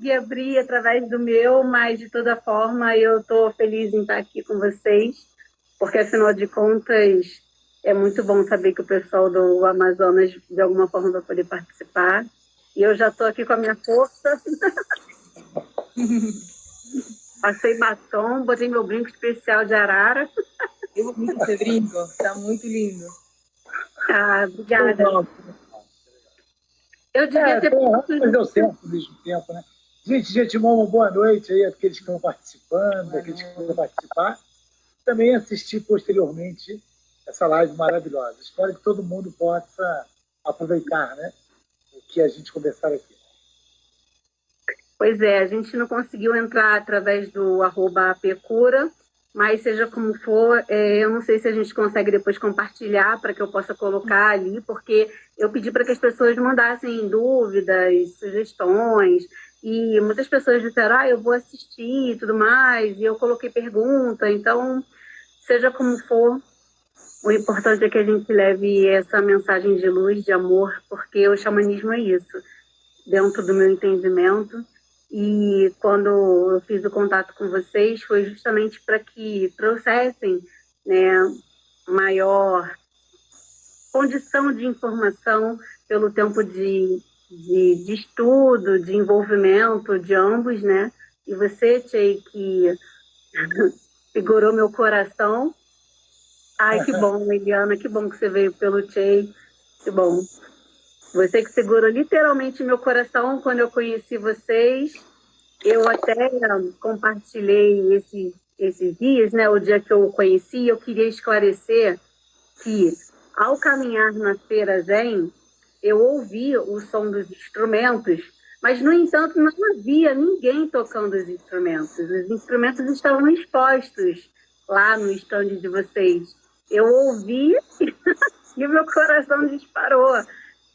abrir através do meu, mas de toda forma eu estou feliz em estar aqui com vocês, porque afinal de contas é muito bom saber que o pessoal do Amazonas de alguma forma vai poder participar. E eu já estou aqui com a minha força, passei batom, botei meu brinco especial de arara. Eu bonito esse brinco, está muito lindo. Ah, obrigada. Eu devia ter mas deu certo ao mesmo tempo, né? Gente, de antemão, uma boa noite aí àqueles que estão participando, àqueles que vão participar. Também assistir posteriormente essa live maravilhosa. Espero que todo mundo possa aproveitar, né, o que a gente conversar aqui. Pois é, a gente não conseguiu entrar através do @apecura, mas seja como for, eu não sei se a gente consegue depois compartilhar para que eu possa colocar ali, porque eu pedi para que as pessoas mandassem dúvidas, sugestões, e muitas pessoas disseram, eu vou assistir e tudo mais, e eu coloquei pergunta, então, seja como for, o importante é que a gente leve essa mensagem de luz, de amor, porque o xamanismo é isso, dentro do meu entendimento. E quando eu fiz o contato com vocês, foi justamente para que trouxessem, né, maior condição de informação pelo tempo de estudo, de envolvimento de ambos, né? E você, Tchê, que segurou meu coração. Ai, que bom, Eliana, que bom que você veio pelo Tchê, que bom. Você que segurou literalmente meu coração quando eu conheci vocês. Eu até compartilhei esses dias, né, o dia que eu o conheci, eu queria esclarecer que, ao caminhar na feira Zen, eu ouvi o som dos instrumentos, mas, no entanto, não havia ninguém tocando os instrumentos. Os instrumentos estavam expostos lá no estande de vocês. Eu ouvi e meu coração disparou.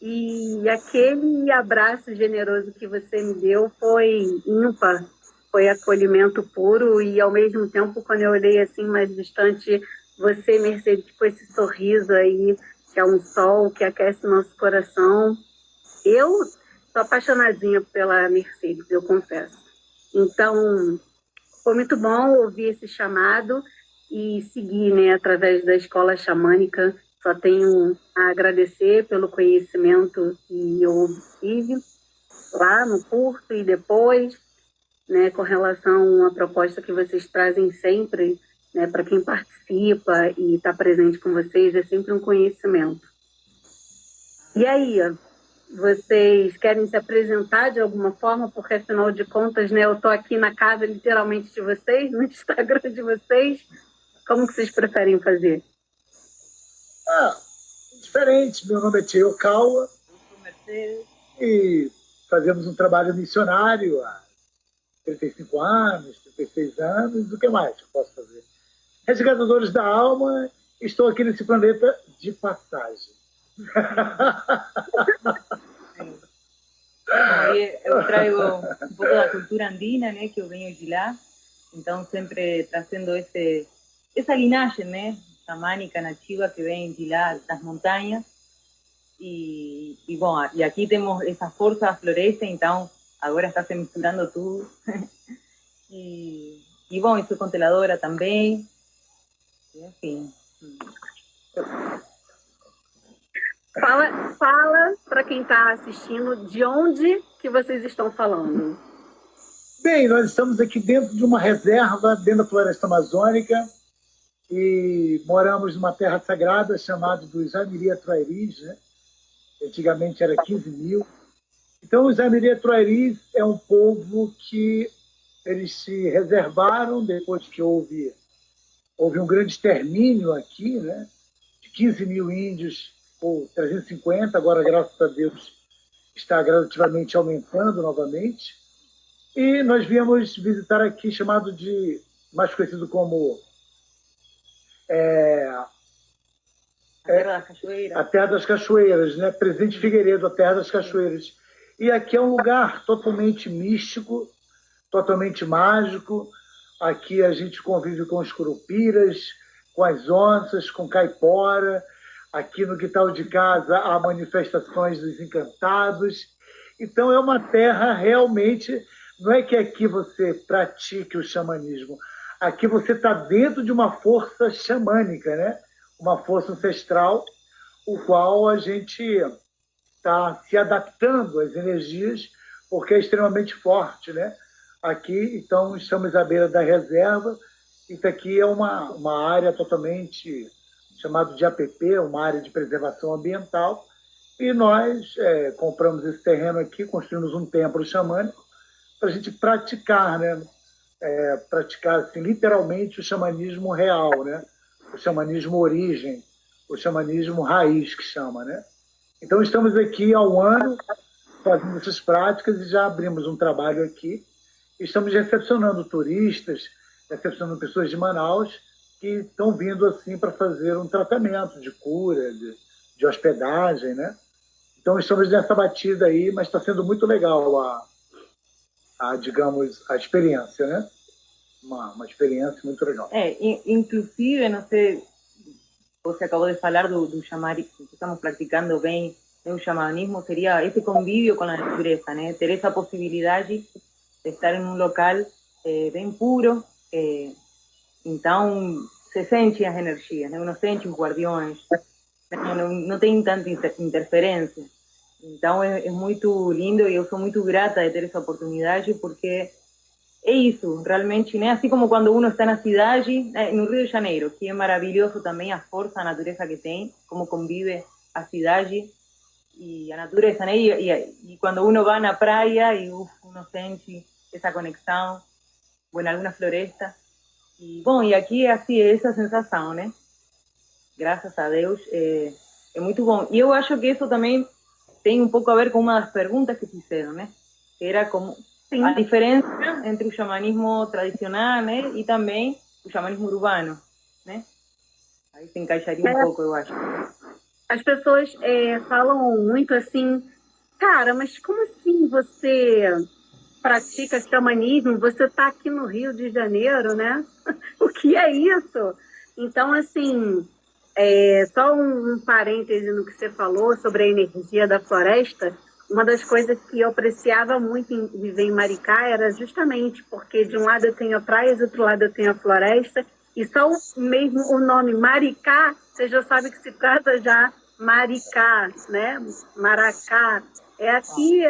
E aquele abraço generoso que você me deu foi ímpar, foi acolhimento puro e, ao mesmo tempo, quando eu olhei assim mais distante, você, Mercedes, com esse sorriso aí, que é um sol que aquece nosso coração. Eu sou apaixonadinha pela Mercedes, eu confesso. Então, foi muito bom ouvir esse chamado e seguir, né, através da escola xamânica. Só tenho a agradecer pelo conhecimento que eu obtive lá no curso e depois, né, com relação à proposta que vocês trazem sempre, né, para quem participa e está presente com vocês, é sempre um conhecimento. E aí, vocês querem se apresentar de alguma forma? Porque, afinal de contas, né, eu estou aqui na casa, literalmente, de vocês, no Instagram de vocês. Como que vocês preferem fazer? Diferente. Meu nome é Tio Kawa e fazemos um trabalho missionário há 35 anos, 36 anos. O que mais eu posso fazer? Resgatadores da alma, estou aqui nesse planeta de passagem. Eu trago um pouco da cultura andina, né, que eu venho de lá, então sempre trazendo essa linhagem, né, xamânica nativa que vem de lá das montanhas. Bom, e aqui temos essa força da floresta, então agora está se misturando tudo. Bom, eu sou consteladora também, enfim. Fala para quem está assistindo de onde que vocês estão falando. Bem, nós estamos aqui dentro de uma reserva, dentro da floresta amazônica, e moramos numa terra sagrada chamada dos Amiriá-Troairis, né? Antigamente era 15 mil. Então, os Amiriá-Troairis é um povo que eles se reservaram depois que houve um grande extermínio aqui, né? De 15 mil índios, ou 350, agora, graças a Deus, está gradativamente aumentando novamente. E nós viemos visitar aqui, chamado de, mais conhecido como a Terra das Cachoeiras, né? Presidente Figueiredo, a Terra das Cachoeiras. E aqui é um lugar totalmente místico, totalmente mágico. Aqui a gente convive com os curupiras, com as onças, com caipora. Aqui no quintal de casa há manifestações dos encantados. Então é uma terra realmente Não é que aqui você pratique o xamanismo. Aqui você está dentro de uma força xamânica, né? Uma força ancestral, o qual a gente está se adaptando às energias, porque é extremamente forte, né? Aqui, então, estamos à beira da reserva. Isso aqui é uma área totalmente chamada de APP, uma área de preservação ambiental, e nós compramos esse terreno aqui, construímos um templo xamânico para a gente praticar, né? Praticar assim, literalmente o xamanismo real, né? O xamanismo origem, o xamanismo raiz que chama, né? Então estamos aqui há um ano fazendo essas práticas e já abrimos um trabalho aqui. Estamos recepcionando turistas, recepcionando pessoas de Manaus que estão vindo assim para fazer um tratamento de cura, de hospedagem, né? Então estamos nessa batida aí, mas está sendo muito legal digamos, a experiência, né? Uma experiência muito legal. Inclusive, não sei, você acabou de falar do chamari, que estamos praticando bem, o xamanismo seria esse convívio com a natureza, né? Ter essa possibilidade de estar em um local bem puro, então se sente as energias, né? Uno sente os guardiões, não tem tanta interferência. Então é muito lindo e eu sou muito grata de ter essa oportunidade, porque é isso, realmente, né? Assim como quando uno está na cidade, no Rio de Janeiro, que é maravilhoso também a força, a natureza que tem, como convive a cidade e a natureza, né? E quando uno vai na praia e uno sente essa conexão, em alguma floresta. E, bom, e aqui é assim, essa sensação, né? Graças a Deus, é muito bom. E eu acho que isso também tem um pouco a ver com uma das perguntas que fizeram, né? Que era como a diferença entre o xamanismo tradicional, né? E também o xamanismo urbano, né? Aí se encaixaria um pouco, eu acho. As pessoas falam muito assim, cara, mas como assim você pratica xamanismo? Você está aqui no Rio de Janeiro, né? O que é isso? Então, assim, só um parêntese no que você falou sobre a energia da floresta. Uma das coisas que eu apreciava muito em viver em Maricá era justamente porque de um lado eu tenho a praia, do outro lado eu tenho a floresta, e só mesmo o nome Maricá, você já sabe que se trata já Maricá, né? Maracá. Aqui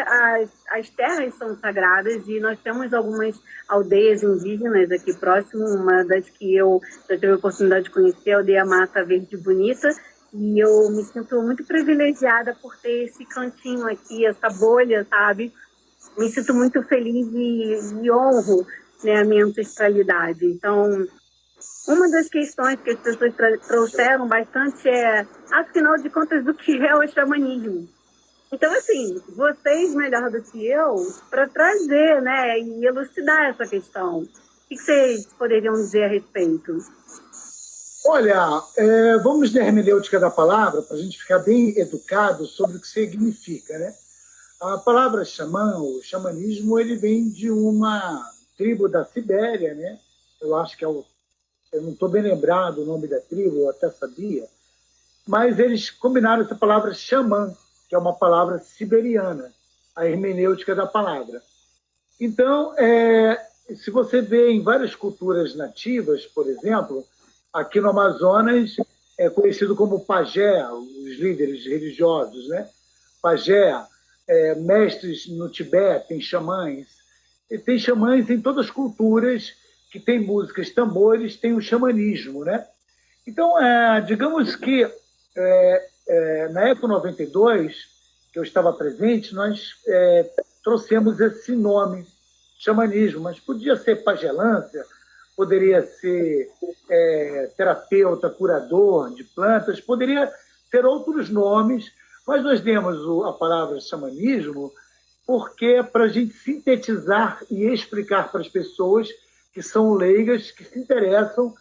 as terras são sagradas e nós temos algumas aldeias indígenas aqui próximo. Uma das que eu já tive a oportunidade de conhecer é a aldeia Mata Verde Bonita, e eu me sinto muito privilegiada por ter esse cantinho aqui, essa bolha, sabe? Me sinto muito feliz e honro, né, a minha ancestralidade. Então, uma das questões que as pessoas trouxeram bastante afinal de contas, o que é o xamanismo? Então, assim, vocês melhor do que eu para trazer, né, e elucidar essa questão. O que vocês poderiam dizer a respeito? Olha, vamos na hermenêutica da palavra para a gente ficar bem educado sobre o que significa, né? A palavra xamã, o xamanismo, ele vem de uma tribo da Sibéria, né? Eu acho que eu não estou bem lembrado o nome da tribo, eu até sabia, mas eles combinaram essa palavra xamã, que é uma palavra siberiana, a hermenêutica da palavra. Então, se você vê em várias culturas nativas, por exemplo, aqui no Amazonas é conhecido como pajé, os líderes religiosos, né? Pajé, mestres no Tibete, tem xamãs. E tem xamãs em todas as culturas que tem músicas, tambores, tem o xamanismo, né? Então, digamos que na Eco 92, que eu estava presente, nós trouxemos esse nome, xamanismo, mas podia ser pagelância, poderia ser terapeuta, curador de plantas, poderia ter outros nomes, mas nós demos a palavra xamanismo porque para a gente sintetizar e explicar para as pessoas que são leigas, que se interessam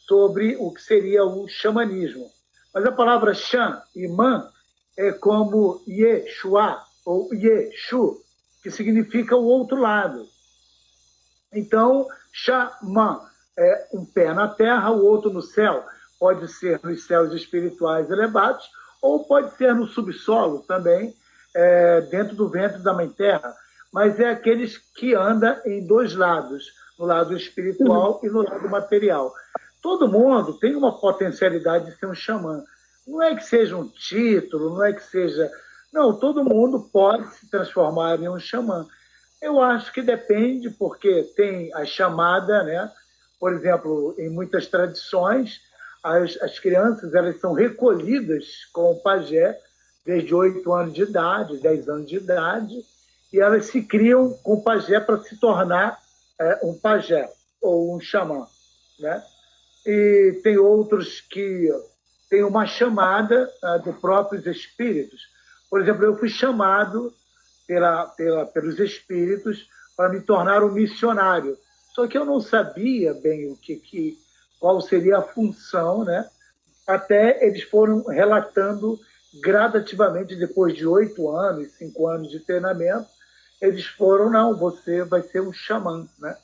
sobre o que seria o xamanismo. Mas a palavra xan e man é como Yeshua ou Yeshu, que significa o outro lado. Então, xamã é um pé na terra, o outro no céu. Pode ser nos céus espirituais elevados ou pode ser no subsolo também, dentro do ventre da Mãe Terra. mas é aqueles que andam em dois lados, no lado espiritual e no lado material. Todo mundo tem uma potencialidade de ser um xamã. Não é que seja um título, não é que seja... Não, todo mundo pode se transformar em um xamã. Eu acho que depende, porque tem a chamada, né? Por exemplo, em muitas tradições, as crianças elas são recolhidas com o pajé desde 8 anos de idade, 10 anos de idade, e elas se criam com o pajé para se tornar um pajé ou um xamã, né? E tem outros que têm uma chamada dos próprios espíritos. Por exemplo, eu fui chamado pelos espíritos para me tornar um missionário. Só que eu não sabia bem qual seria a função, né? Até eles foram relatando gradativamente, depois de 8 anos, 5 anos de treinamento, eles foram, não, você vai ser um xamã, né?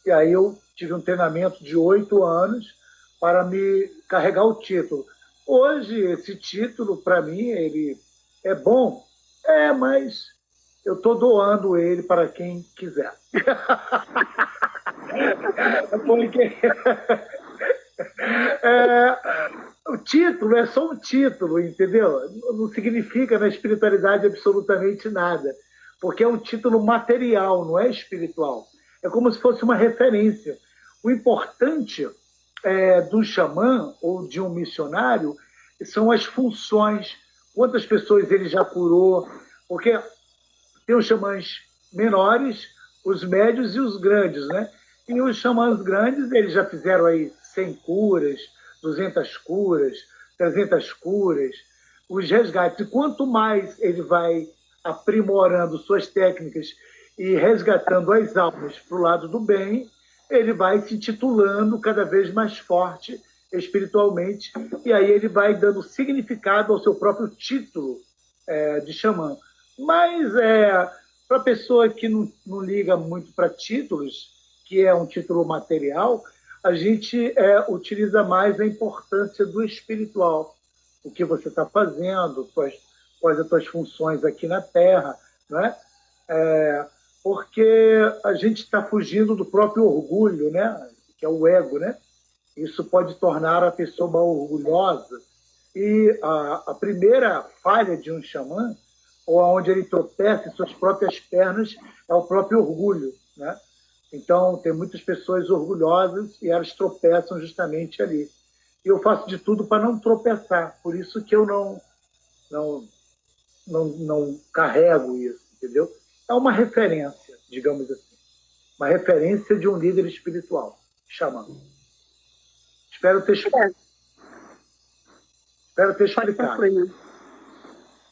E aí eu tive um treinamento de 8 anos para me carregar o título. Hoje, esse título, para mim, ele é bom, mas eu estou doando ele para quem quiser. Porque o título é só um título, entendeu? Não significa na espiritualidade absolutamente nada, porque é um título material, não é espiritual. É como se fosse uma referência. O importante do xamã ou de um missionário são as funções, quantas pessoas ele já curou, porque tem os xamãs menores, os médios e os grandes, né? E os xamãs grandes, eles já fizeram aí 100 curas, 200 curas, 300 curas, os resgates. E quanto mais ele vai aprimorando suas técnicas e resgatando as almas para o lado do bem, ele vai se titulando cada vez mais forte espiritualmente, e aí ele vai dando significado ao seu próprio título de xamã. Mas para a pessoa que não liga muito para títulos, que é um título material, a gente utiliza mais a importância do espiritual. O que você está fazendo, quais as suas funções aqui na Terra, né? Porque a gente está fugindo do próprio orgulho, né? Que é o ego, né? Isso pode tornar a pessoa orgulhosa. E a primeira falha de um xamã, ou onde ele tropeça em suas próprias pernas, é o próprio orgulho, né? Então, tem muitas pessoas orgulhosas e elas tropeçam justamente ali. E eu faço de tudo para não tropeçar, por isso que eu não carrego isso, entendeu? É uma referência, digamos assim. Uma referência de um líder espiritual, xamã. Espero ter explicado.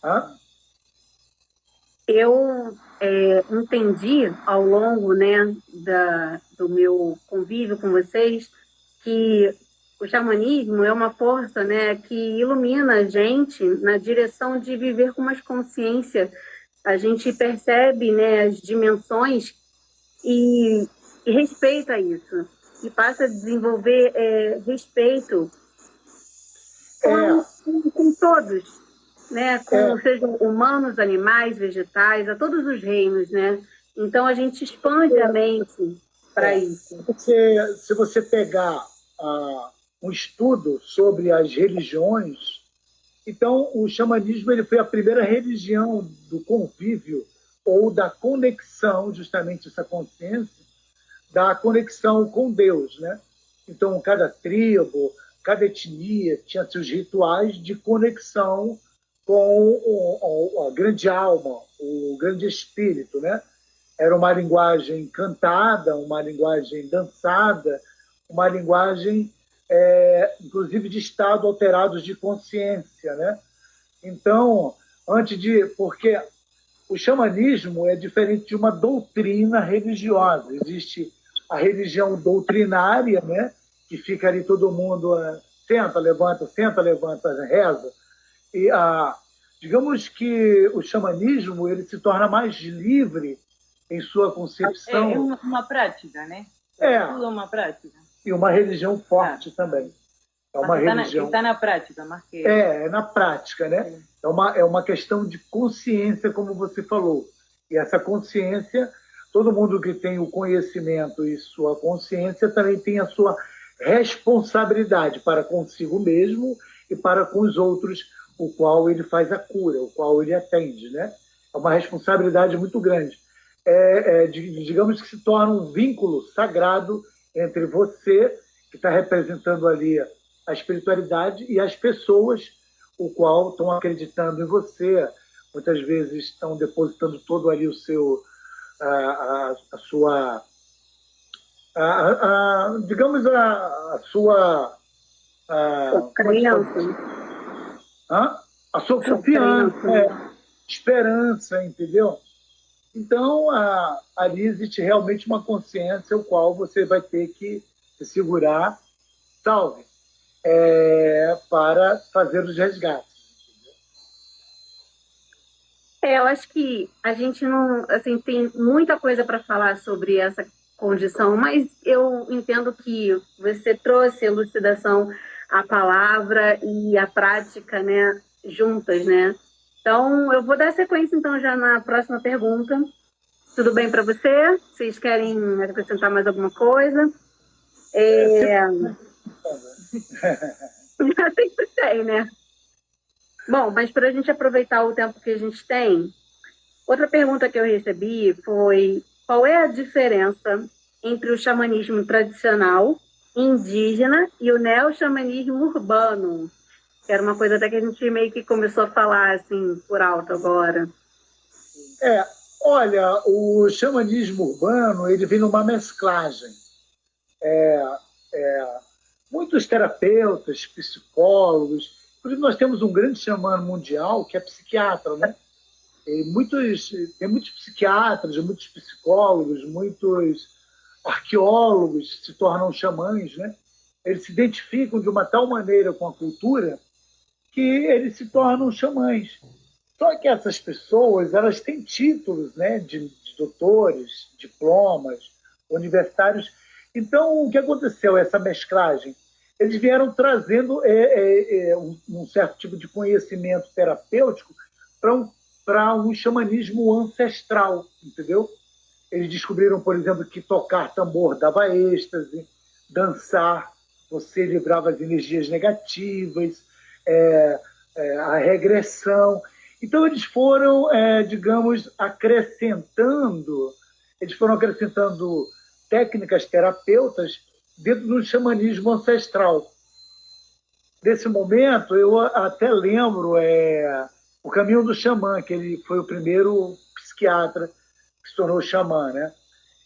Hã? Eu entendi ao longo, né, do meu convívio com vocês que o xamanismo é uma força, né, que ilumina a gente na direção de viver com mais consciência. A gente percebe, né, as dimensões e respeita isso. E passa a desenvolver respeito com todos, né? Sejam humanos, animais, vegetais, a todos os reinos, né? Então a gente expande a mente para isso. Se você pegar um estudo sobre as religiões, então o xamanismo ele foi a primeira religião do convívio ou da conexão, justamente essa consciência, da conexão com Deus, né? Então cada tribo, cada etnia tinha seus rituais de conexão com a grande alma, o grande espírito, né? Era uma linguagem cantada, uma linguagem dançada, uma linguagem, inclusive, de estado alterados de consciência, né? Então, porque o xamanismo é diferente de uma doutrina religiosa. Existe a religião doutrinária, né? Que fica ali todo mundo senta, levanta, reza. E digamos que o xamanismo ele se torna mais livre em sua concepção. É uma prática, né? Tudo é uma prática. E uma religião forte também. É uma religião. Está na prática, mas que... É na prática, né? É uma questão de consciência, como você falou. E essa consciência, todo mundo que tem o conhecimento e sua consciência também tem a sua responsabilidade para consigo mesmo e para com os outros, o qual ele faz a cura, o qual ele atende, né? É uma responsabilidade muito grande. Digamos que se torna um vínculo sagrado entre você, que está representando ali a espiritualidade, e as pessoas, o qual estão acreditando em você, muitas vezes estão depositando todo ali o seu, a sua, digamos, a sua... Crença. A sua confiança, esperança, entendeu? Então, ali existe realmente uma consciência, o qual você vai ter que se segurar, salve, para fazer os resgates. Eu acho que a gente não, assim, tem muita coisa para falar sobre essa condição, mas eu entendo que você trouxe elucidação à palavra e à prática, né, juntas, né? Então, eu vou dar sequência, então, já na próxima pergunta. Tudo bem para você? Vocês querem acrescentar mais alguma coisa? Sempre tem, né? Bom, mas para a gente aproveitar o tempo que a gente tem, outra pergunta que eu recebi foi: qual é a diferença entre o xamanismo tradicional, indígena, e o neo-xamanismo urbano? Que era uma coisa até que a gente meio que começou a falar, assim, por alto agora. Olha, o xamanismo urbano, ele vem numa mesclagem. Muitos terapeutas, psicólogos, por exemplo, nós temos um grande xamã mundial que é psiquiatra, né? Tem muitos psiquiatras, muitos psicólogos, muitos arqueólogos que se tornam xamãs, né? Eles se identificam de uma tal maneira com a cultura que eles se tornam xamãs. Só que essas pessoas, elas têm títulos, né, de doutores, diplomas, universitários. Então, o que aconteceu? Essa mesclagem, eles vieram trazendo um certo tipo de conhecimento terapêutico para um xamanismo ancestral, entendeu? Eles descobriram, por exemplo, que tocar tambor dava êxtase, dançar, você livrava as energias negativas, a regressão. Então, eles foram, digamos, acrescentando técnicas terapeutas dentro do xamanismo ancestral. Nesse momento, eu até lembro o Caminho do Xamã, que ele foi o primeiro psiquiatra que se tornou xamã, né?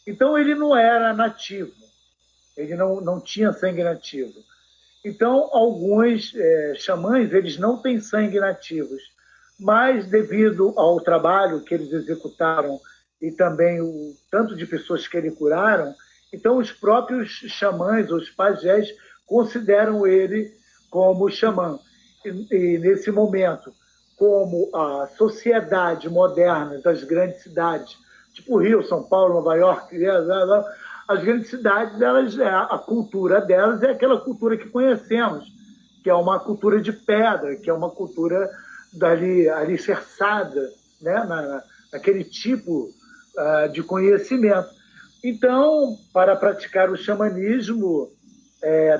Então, ele não era nativo, ele não tinha sangue nativo. Então, alguns xamãs, eles não têm sangue nativos, mas devido ao trabalho que eles executaram e também o tanto de pessoas que eles curaram, então os próprios xamãs, os pajés, consideram ele como xamã. E nesse momento, como a sociedade moderna das grandes cidades, tipo Rio, São Paulo, Nova York, as grandes cidades, a cultura delas é aquela cultura que conhecemos, que é uma cultura de pedra, que é uma cultura alicerçada, né, naquele tipo de conhecimento. Então, para praticar o xamanismo,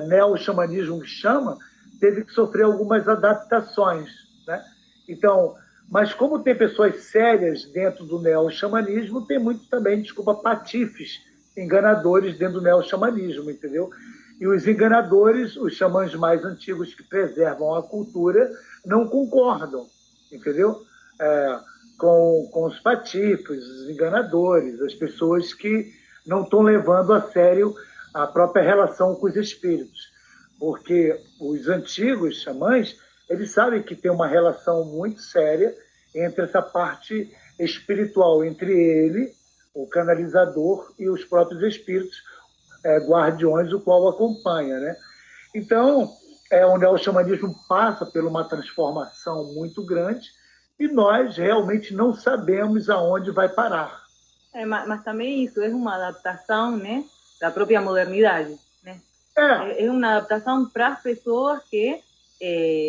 neo-xamanismo que chama, teve que sofrer algumas adaptações, né? Então, mas como tem pessoas sérias dentro do neo-xamanismo, tem muito também, patifes, enganadores dentro do neo-xamanismo, entendeu? E os enganadores, os xamãs mais antigos que preservam a cultura, não concordam, entendeu? Com os patifes, os enganadores, as pessoas que não estão levando a sério a própria relação com os espíritos. Porque os antigos xamãs, eles sabem que tem uma relação muito séria entre essa parte espiritual, entre ele, o canalizador, e os próprios espíritos guardiões, o qual acompanha, né? Então, o neo-xamanismo passa por uma transformação muito grande e nós realmente não sabemos aonde vai parar. Mas também isso é uma adaptação, né, da própria modernidade, né? É uma adaptação para as pessoas que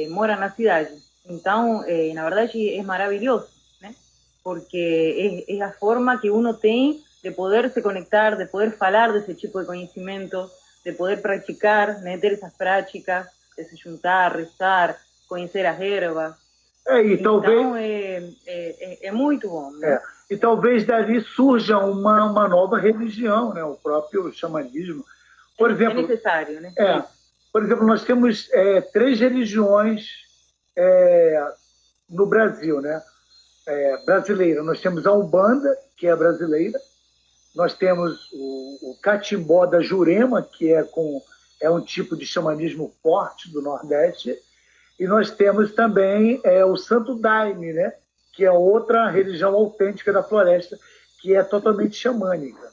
moram na cidade. Então, na verdade, é maravilhoso, né? porque es la forma que uno tiene de poder se conectar, de poder falar desse tipo de conhecimento, de poder praticar, né, ter essas práticas, de se juntar, rezar, conhecer as ervas. E então, talvez, é muito bom, né? E talvez dali surja uma nova religião, né? O próprio xamanismo. Por exemplo, é necessário, né? Por exemplo, nós temos 3 religiões no Brasil, né? Brasileira. Nós temos a Umbanda, que é brasileira. Nós temos o Catimbó da Jurema, que é um tipo de xamanismo forte do Nordeste. E nós temos também o Santo Daime, né? Que é outra religião autêntica da floresta, que é totalmente xamânica,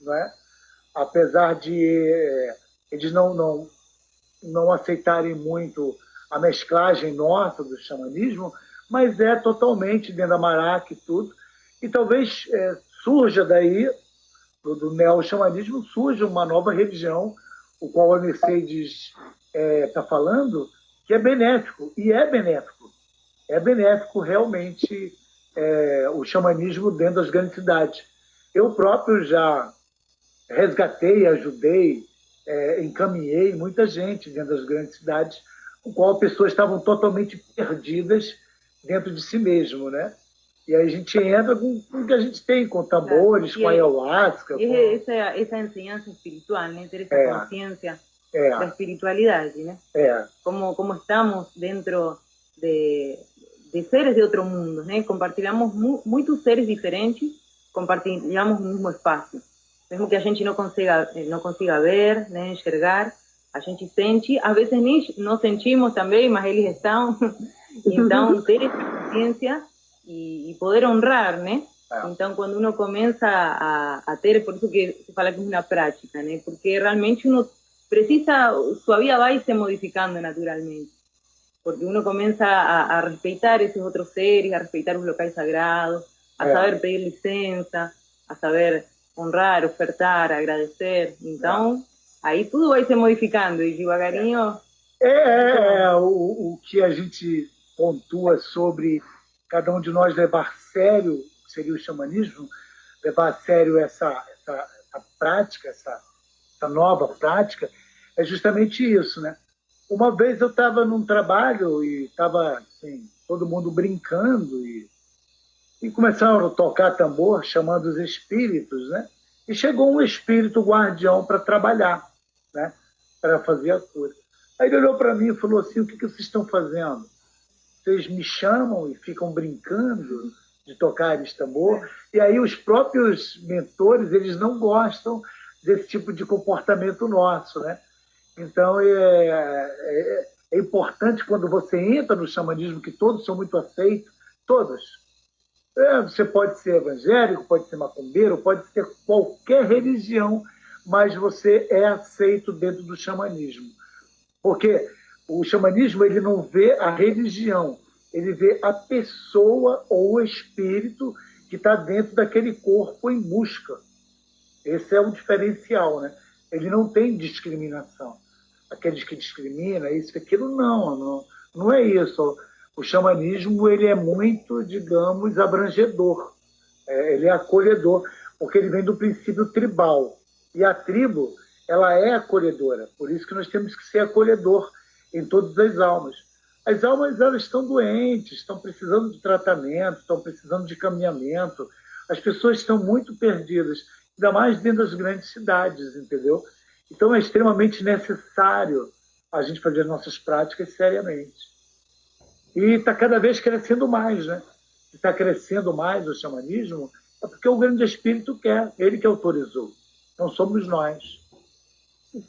não é? Apesar de eles não aceitarem muito a mesclagem nossa do xamanismo, mas é totalmente dentro da maraca e tudo. E talvez surja daí, do neo-xamanismo, surja uma nova religião, o qual a Mercedes está falando, que é benéfico, e é benéfico. É benéfico realmente o xamanismo dentro das grandes cidades. Eu próprio já resgatei, ajudei, encaminhei muita gente dentro das grandes cidades, com qual pessoas estavam totalmente perdidas dentro de si mesmo, né? E aí a gente entra com o que a gente tem, com tambores, com ayahuasca. Essa enseñanza espiritual, né? Ter essa consciência da espiritualidade, né? Como estamos dentro de seres de outro mundo, né? Compartilhamos muitos seres diferentes, compartilhamos o mesmo espaço. Mesmo que a gente não consiga ver, né, enxergar, a gente sente, às vezes nem não sentimos também, mas eles estão. Então, ter essa consciência e poder honrar, né? Então, quando uno começa a ter, por isso que se fala que é uma prática, né? Porque realmente uno precisa, sua vida vai se modificando naturalmente. Porque uno começa a respeitar esses outros seres, a respeitar os locais sagrados, a saber pedir licença, a saber honrar, ofertar, agradecer. Então, aí tudo vai se modificando e devagarinho... O que a gente pontua sobre cada um de nós levar a sério, seria o xamanismo, levar a sério essa prática, essa nova prática, é justamente isso, né? Uma vez eu estava num trabalho e estava assim, todo mundo brincando e começaram a tocar tambor, chamando os espíritos, né? E chegou um espírito guardião para trabalhar, né? Para fazer a cura. Aí ele olhou para mim e falou assim: o que vocês estão fazendo? Vocês me chamam e ficam brincando de tocar esse tambor? E aí os próprios mentores, eles não gostam desse tipo de comportamento nosso, né? Então é importante quando você entra no xamanismo, que todos são muito aceitos, todos. Você pode ser evangélico, pode ser macumbeiro, pode ser qualquer religião, mas você é aceito dentro do xamanismo. Porque o xamanismo, ele não vê a religião, ele vê a pessoa ou o espírito que está dentro daquele corpo em busca. Esse é o diferencial, né? Ele não tem discriminação. Aqueles que discriminam, isso, aquilo, não é isso. O xamanismo, ele é muito, digamos, abrangedor. Ele é acolhedor, porque ele vem do princípio tribal. E a tribo, ela é acolhedora. Por isso que nós temos que ser acolhedor em todas as almas. As almas, elas estão doentes, estão precisando de tratamento, estão precisando de caminhamento. As pessoas estão muito perdidas, ainda mais dentro das grandes cidades, entendeu? Então é extremamente necessário a gente fazer as nossas práticas seriamente. E está cada vez crescendo mais, né? Está crescendo mais o xamanismo, é porque o grande espírito quer, ele que autorizou. Não somos nós.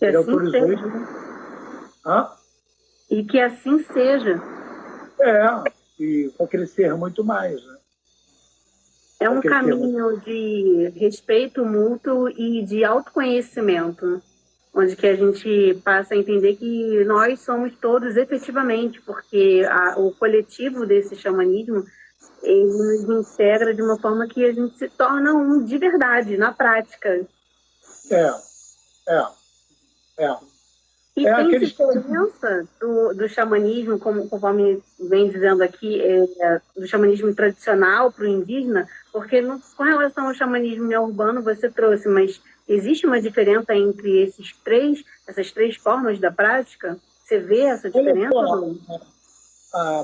Ele autorizou isso. E que assim seja. E vai crescer muito mais, né? É um caminho de respeito mútuo e de autoconhecimento, onde que a gente passa a entender que nós somos todos efetivamente, porque o coletivo desse xamanismo, ele nos integra de uma forma que a gente se torna um de verdade, na prática. E tem diferença do xamanismo, conforme vem dizendo aqui, do xamanismo tradicional para o indígena? Porque com relação ao xamanismo neo-urbano você trouxe, mas existe uma diferença entre essas três formas da prática? Você vê essa diferença?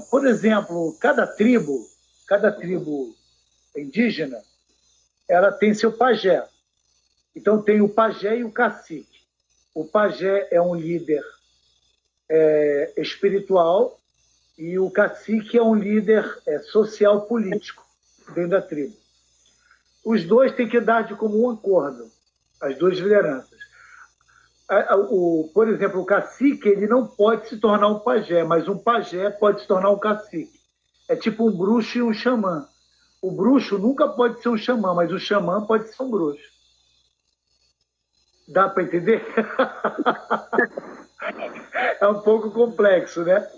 Por exemplo, cada tribo indígena, ela tem seu pajé. Então tem o pajé e o cacique. O pajé é um líder espiritual e o cacique é um líder social político dentro da tribo. Os dois têm que dar de comum acordo, as duas lideranças. Por exemplo, o cacique ele não pode se tornar um pajé, mas um pajé pode se tornar um cacique. É tipo um bruxo e um xamã. O bruxo nunca pode ser um xamã, mas o xamã pode ser um bruxo. Dá para entender? É um pouco complexo, né?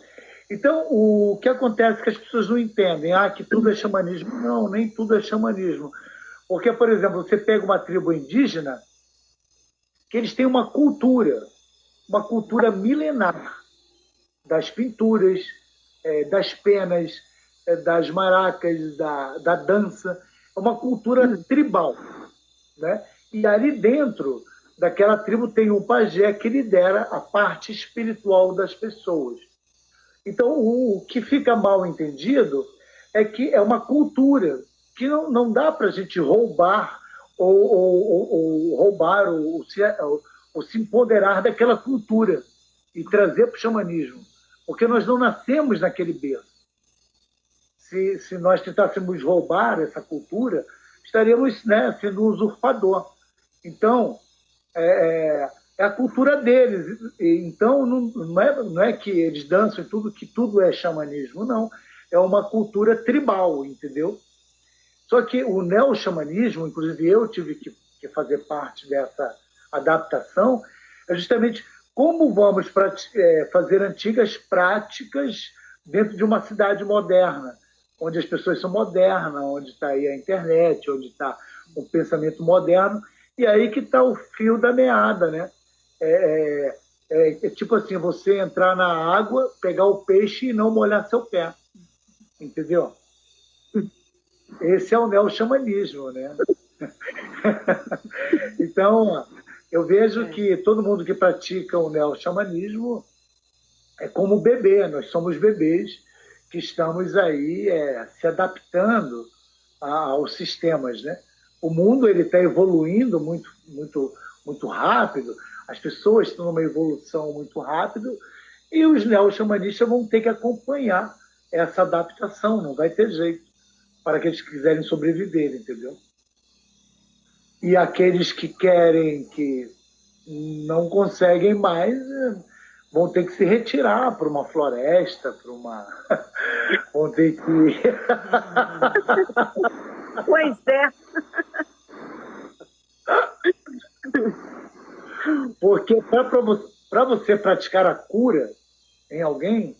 Então, o que acontece é que as pessoas não entendem. Que tudo é xamanismo. Não, nem tudo é xamanismo. Porque, por exemplo, você pega uma tribo indígena que eles têm uma cultura milenar das pinturas, das penas, das maracas, da dança. É uma cultura tribal, né? E ali dentro daquela tribo tem um pajé que lidera a parte espiritual das pessoas. Então, o que fica mal entendido é que é uma cultura que não dá para a gente roubar ou se empoderar daquela cultura e trazer para o xamanismo, porque nós não nascemos naquele berço. Se nós tentássemos roubar essa cultura, estaríamos, né, sendo um usurpador. Então, é a cultura deles. Então, não é que eles dançam e tudo, que tudo é xamanismo, não. É uma cultura tribal, entendeu? Só que o neo-xamanismo, inclusive eu tive que fazer parte dessa adaptação, é justamente como vamos fazer antigas práticas dentro de uma cidade moderna, onde as pessoas são modernas, onde está aí a internet, onde está o pensamento moderno, e aí que está o fio da meada, né? É tipo assim, você entrar na água, pegar o peixe e não molhar seu pé, entendeu? Esse é o neo-xamanismo, né? Então, eu vejo que todo mundo que pratica o neo-xamanismo é como bebê, nós somos bebês que estamos aí se adaptando aos sistemas, né? O mundo está evoluindo muito, muito, muito rápido, as pessoas estão numa evolução muito rápida e os neo-xamanistas vão ter que acompanhar essa adaptação, não vai ter jeito, para aqueles que quiserem sobreviver, entendeu? E aqueles que querem, que não conseguem mais, vão ter que se retirar para uma floresta, vão ter que... Pois é. Porque para você praticar a cura em alguém,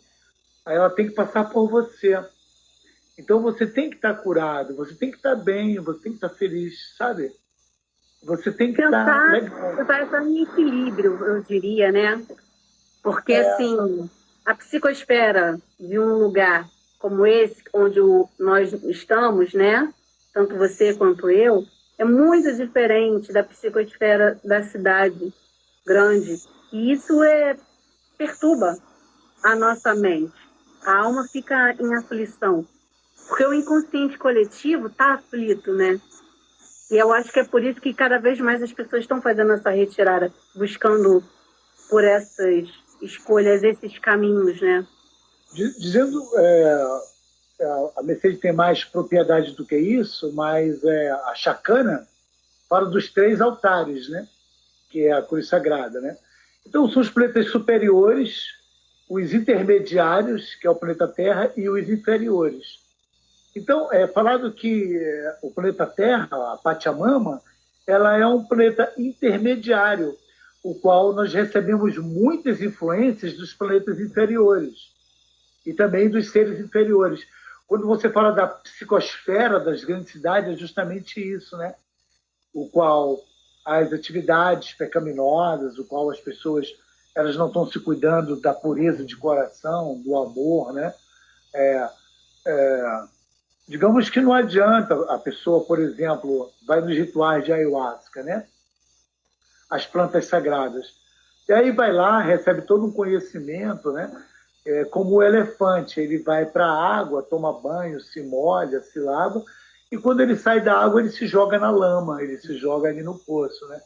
ela tem que passar por você. Então você tem que estar curado, você tem que estar bem, você tem que estar feliz, sabe? Você tem que estar em equilíbrio, eu diria, né? Porque, assim, a psicosfera de um lugar como esse, onde nós estamos, né? Tanto você quanto eu, é muito diferente da psicosfera da cidade grande. E isso perturba a nossa mente. A alma fica em aflição. Porque o inconsciente coletivo está aflito, né? E eu acho que é por isso que cada vez mais as pessoas estão fazendo essa retirada, buscando por essas escolhas, esses caminhos, né? Dizendo, a Mercedes tem mais propriedade do que isso, mas a Chacana fala dos 3 altares, né? Que é a cruz sagrada, né? Então são os planetas superiores, os intermediários, que é o planeta Terra, e os inferiores. Então, é falado que o planeta Terra, a Pachamama, ela é um planeta intermediário, o qual nós recebemos muitas influências dos planetas inferiores e também dos seres inferiores. Quando você fala da psicosfera das grandes cidades, é justamente isso, né? O qual as atividades pecaminosas, o qual as pessoas elas não estão se cuidando da pureza de coração, do amor, né? Digamos que não adianta a pessoa, por exemplo, vai nos rituais de ayahuasca, né? As plantas sagradas. E aí vai lá, recebe todo um conhecimento, né? Como o elefante, ele vai para a água, toma banho, se molha, se lava, e quando ele sai da água, ele se joga na lama, ele se joga ali no poço, né?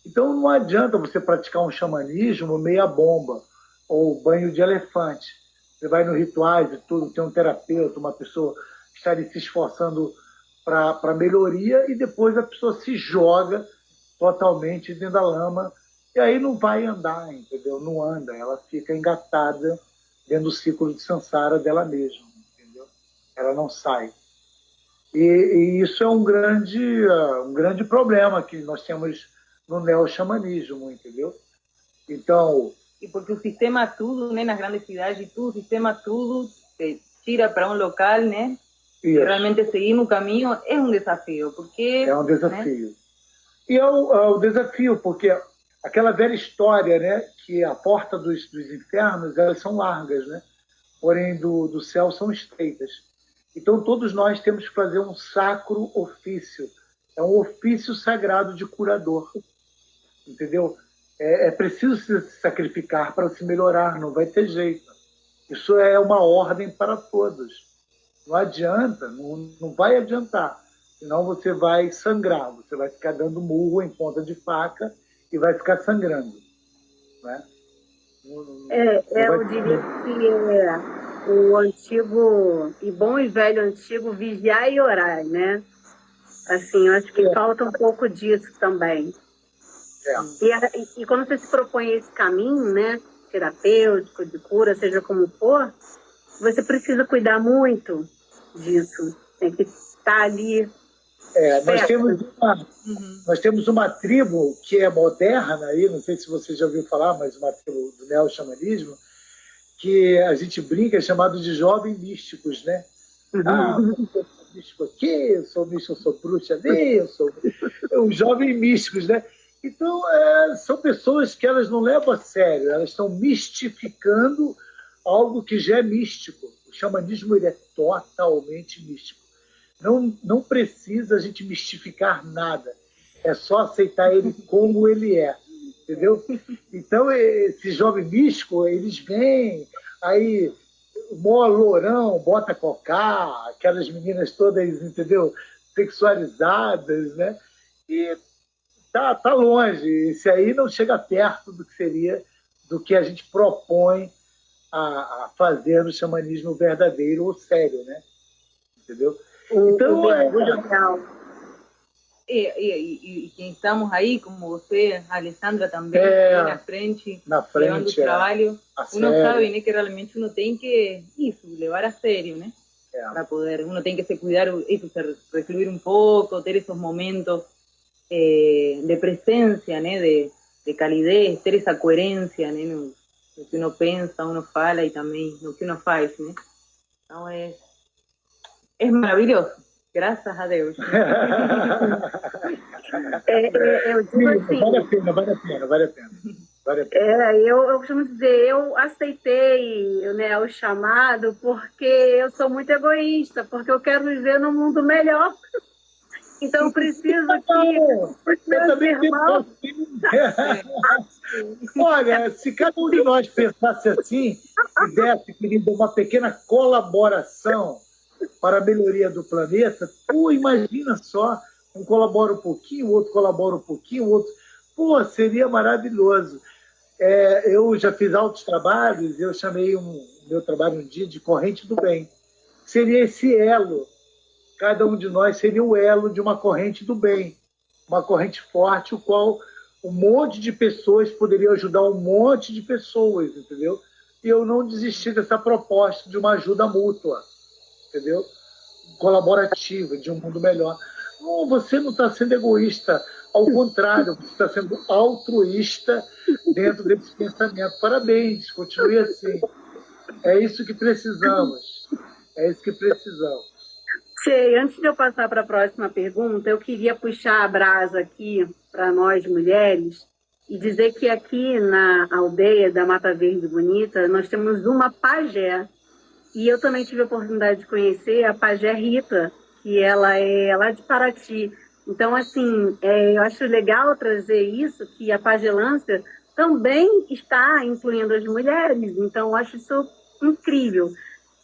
Então não adianta você praticar um xamanismo meia bomba, ou banho de elefante. Você vai no rituais e tudo, tem um terapeuta, uma pessoa que está ali se esforçando para melhoria, e depois a pessoa se joga totalmente dentro da lama, e aí não vai andar, entendeu? Não anda, ela fica engatada dentro do ciclo de samsara dela mesma, entendeu? Ela não sai. E isso é um grande problema que nós temos no neo-xamanismo, entendeu? Então... E porque o sistema tudo, né, nas grandes cidades, tudo, o sistema tudo se tira para um local, né? E realmente seguir no caminho é um desafio, porque... É um desafio. Né? E é o desafio, porque aquela velha história, né, que a porta dos infernos, elas são largas, né? Porém, do céu são estreitas. Então, todos nós temos que fazer um sacro ofício. É um ofício sagrado de curador. Entendeu? É preciso se sacrificar para se melhorar, não vai ter jeito. Isso é uma ordem para todos. Não adianta, não vai adiantar. Senão você vai sangrar, você vai ficar dando murro em ponta de faca e vai ficar sangrando. Né? Eu diria que o antigo, e bom e velho antigo, vigiar e orar, né? Assim, eu acho que falta um pouco disso também. E quando você se propõe esse caminho, né, terapêutico, de cura, seja como for, você precisa cuidar muito disso. Tem que estar ali. Nós temos uma tribo que é moderna, aí, não sei se você já ouviu falar, mas uma tribo do neo-xamanismo, que a gente brinca, é chamado de jovens místicos, né? Eu sou místico aqui, eu sou místico, eu sou bruxa ali, eu sou os jovens místicos, né? Então, são pessoas que elas não levam a sério, elas estão mistificando algo que já é místico. O xamanismo ele é totalmente místico. Não precisa a gente mistificar nada, é só aceitar ele como ele é, entendeu? Então, esse jovem místico, eles vêm, aí, mó lourão, bota cocá, aquelas meninas todas, entendeu? Sexualizadas, né? E tá longe. Esse aí não chega perto do que seria, do que a gente propõe a fazer no xamanismo verdadeiro ou sério, né? Entendeu? Então, e quem estamos aí, como você, a Alessandra também, na frente levando o trabalho, uno sabe, né, que realmente uno tem que levar a sério, né? Para poder, uno tem que se cuidar, se recluir un poco, ter esos momentos de presencia, né, de calidez, ter essa coerência, né, no que uno pensa, uno fala e também no que uno faz, né? Então es maravilloso, graças a Deus. Eu digo assim, vale a pena. Eu costumo dizer, eu aceitei, né, o chamado porque eu sou muito egoísta, porque eu quero viver num mundo melhor. Então eu preciso que meus irmãos... Olha, se cada um de nós pensasse assim e desse, querido, uma pequena colaboração para a melhoria do planeta, imagina só, um colabora um pouquinho, o outro colabora um pouquinho, o outro... seria maravilhoso. Eu já fiz altos trabalhos, eu chamei meu trabalho um dia de corrente do bem. Seria esse elo. Cada um de nós seria o elo de uma corrente do bem, uma corrente forte, o qual um monte de pessoas poderia ajudar um monte de pessoas, entendeu? E eu não desisti dessa proposta de uma ajuda mútua, entendeu? Colaborativa, de um mundo melhor. Você não está sendo egoísta, ao contrário, você está sendo altruísta dentro desse pensamento. Parabéns, continue assim. É isso que precisamos. É isso que precisamos. Tchê, antes de eu passar para a próxima pergunta, eu queria puxar a brasa aqui para nós mulheres e dizer que aqui na aldeia da Mata Verde Bonita nós temos uma pajé. E eu também tive a oportunidade de conhecer a pajé Rita, que ela é lá de Paraty. Então, assim, eu acho legal trazer isso, que a pagelância também está incluindo as mulheres. Então, eu acho isso incrível,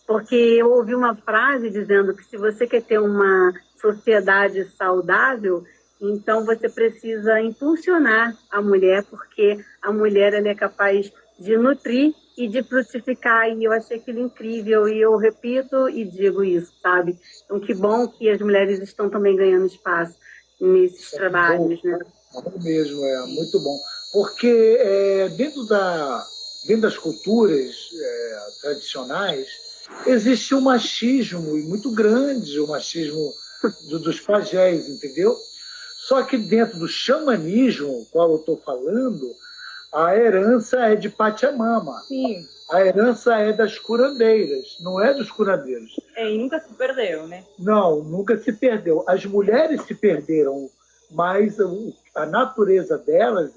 porque eu ouvi uma frase dizendo que se você quer ter uma sociedade saudável, então você precisa impulsionar a mulher, porque a mulher ela é capaz de nutrir e de frutificar, e eu achei aquilo incrível, e eu repito e digo isso, sabe? Então, que bom que as mulheres estão também ganhando espaço nesses trabalhos, né? Bom mesmo, muito bom. Porque dentro das culturas tradicionais, existe um machismo muito grande, o machismo dos pajés, entendeu? Só que dentro do xamanismo, qual eu estou falando, a herança é de Pachamama. Sim. A herança é das curandeiras, não é dos curandeiros. E nunca se perdeu, né? Não, nunca se perdeu. As mulheres se perderam, mas a natureza delas,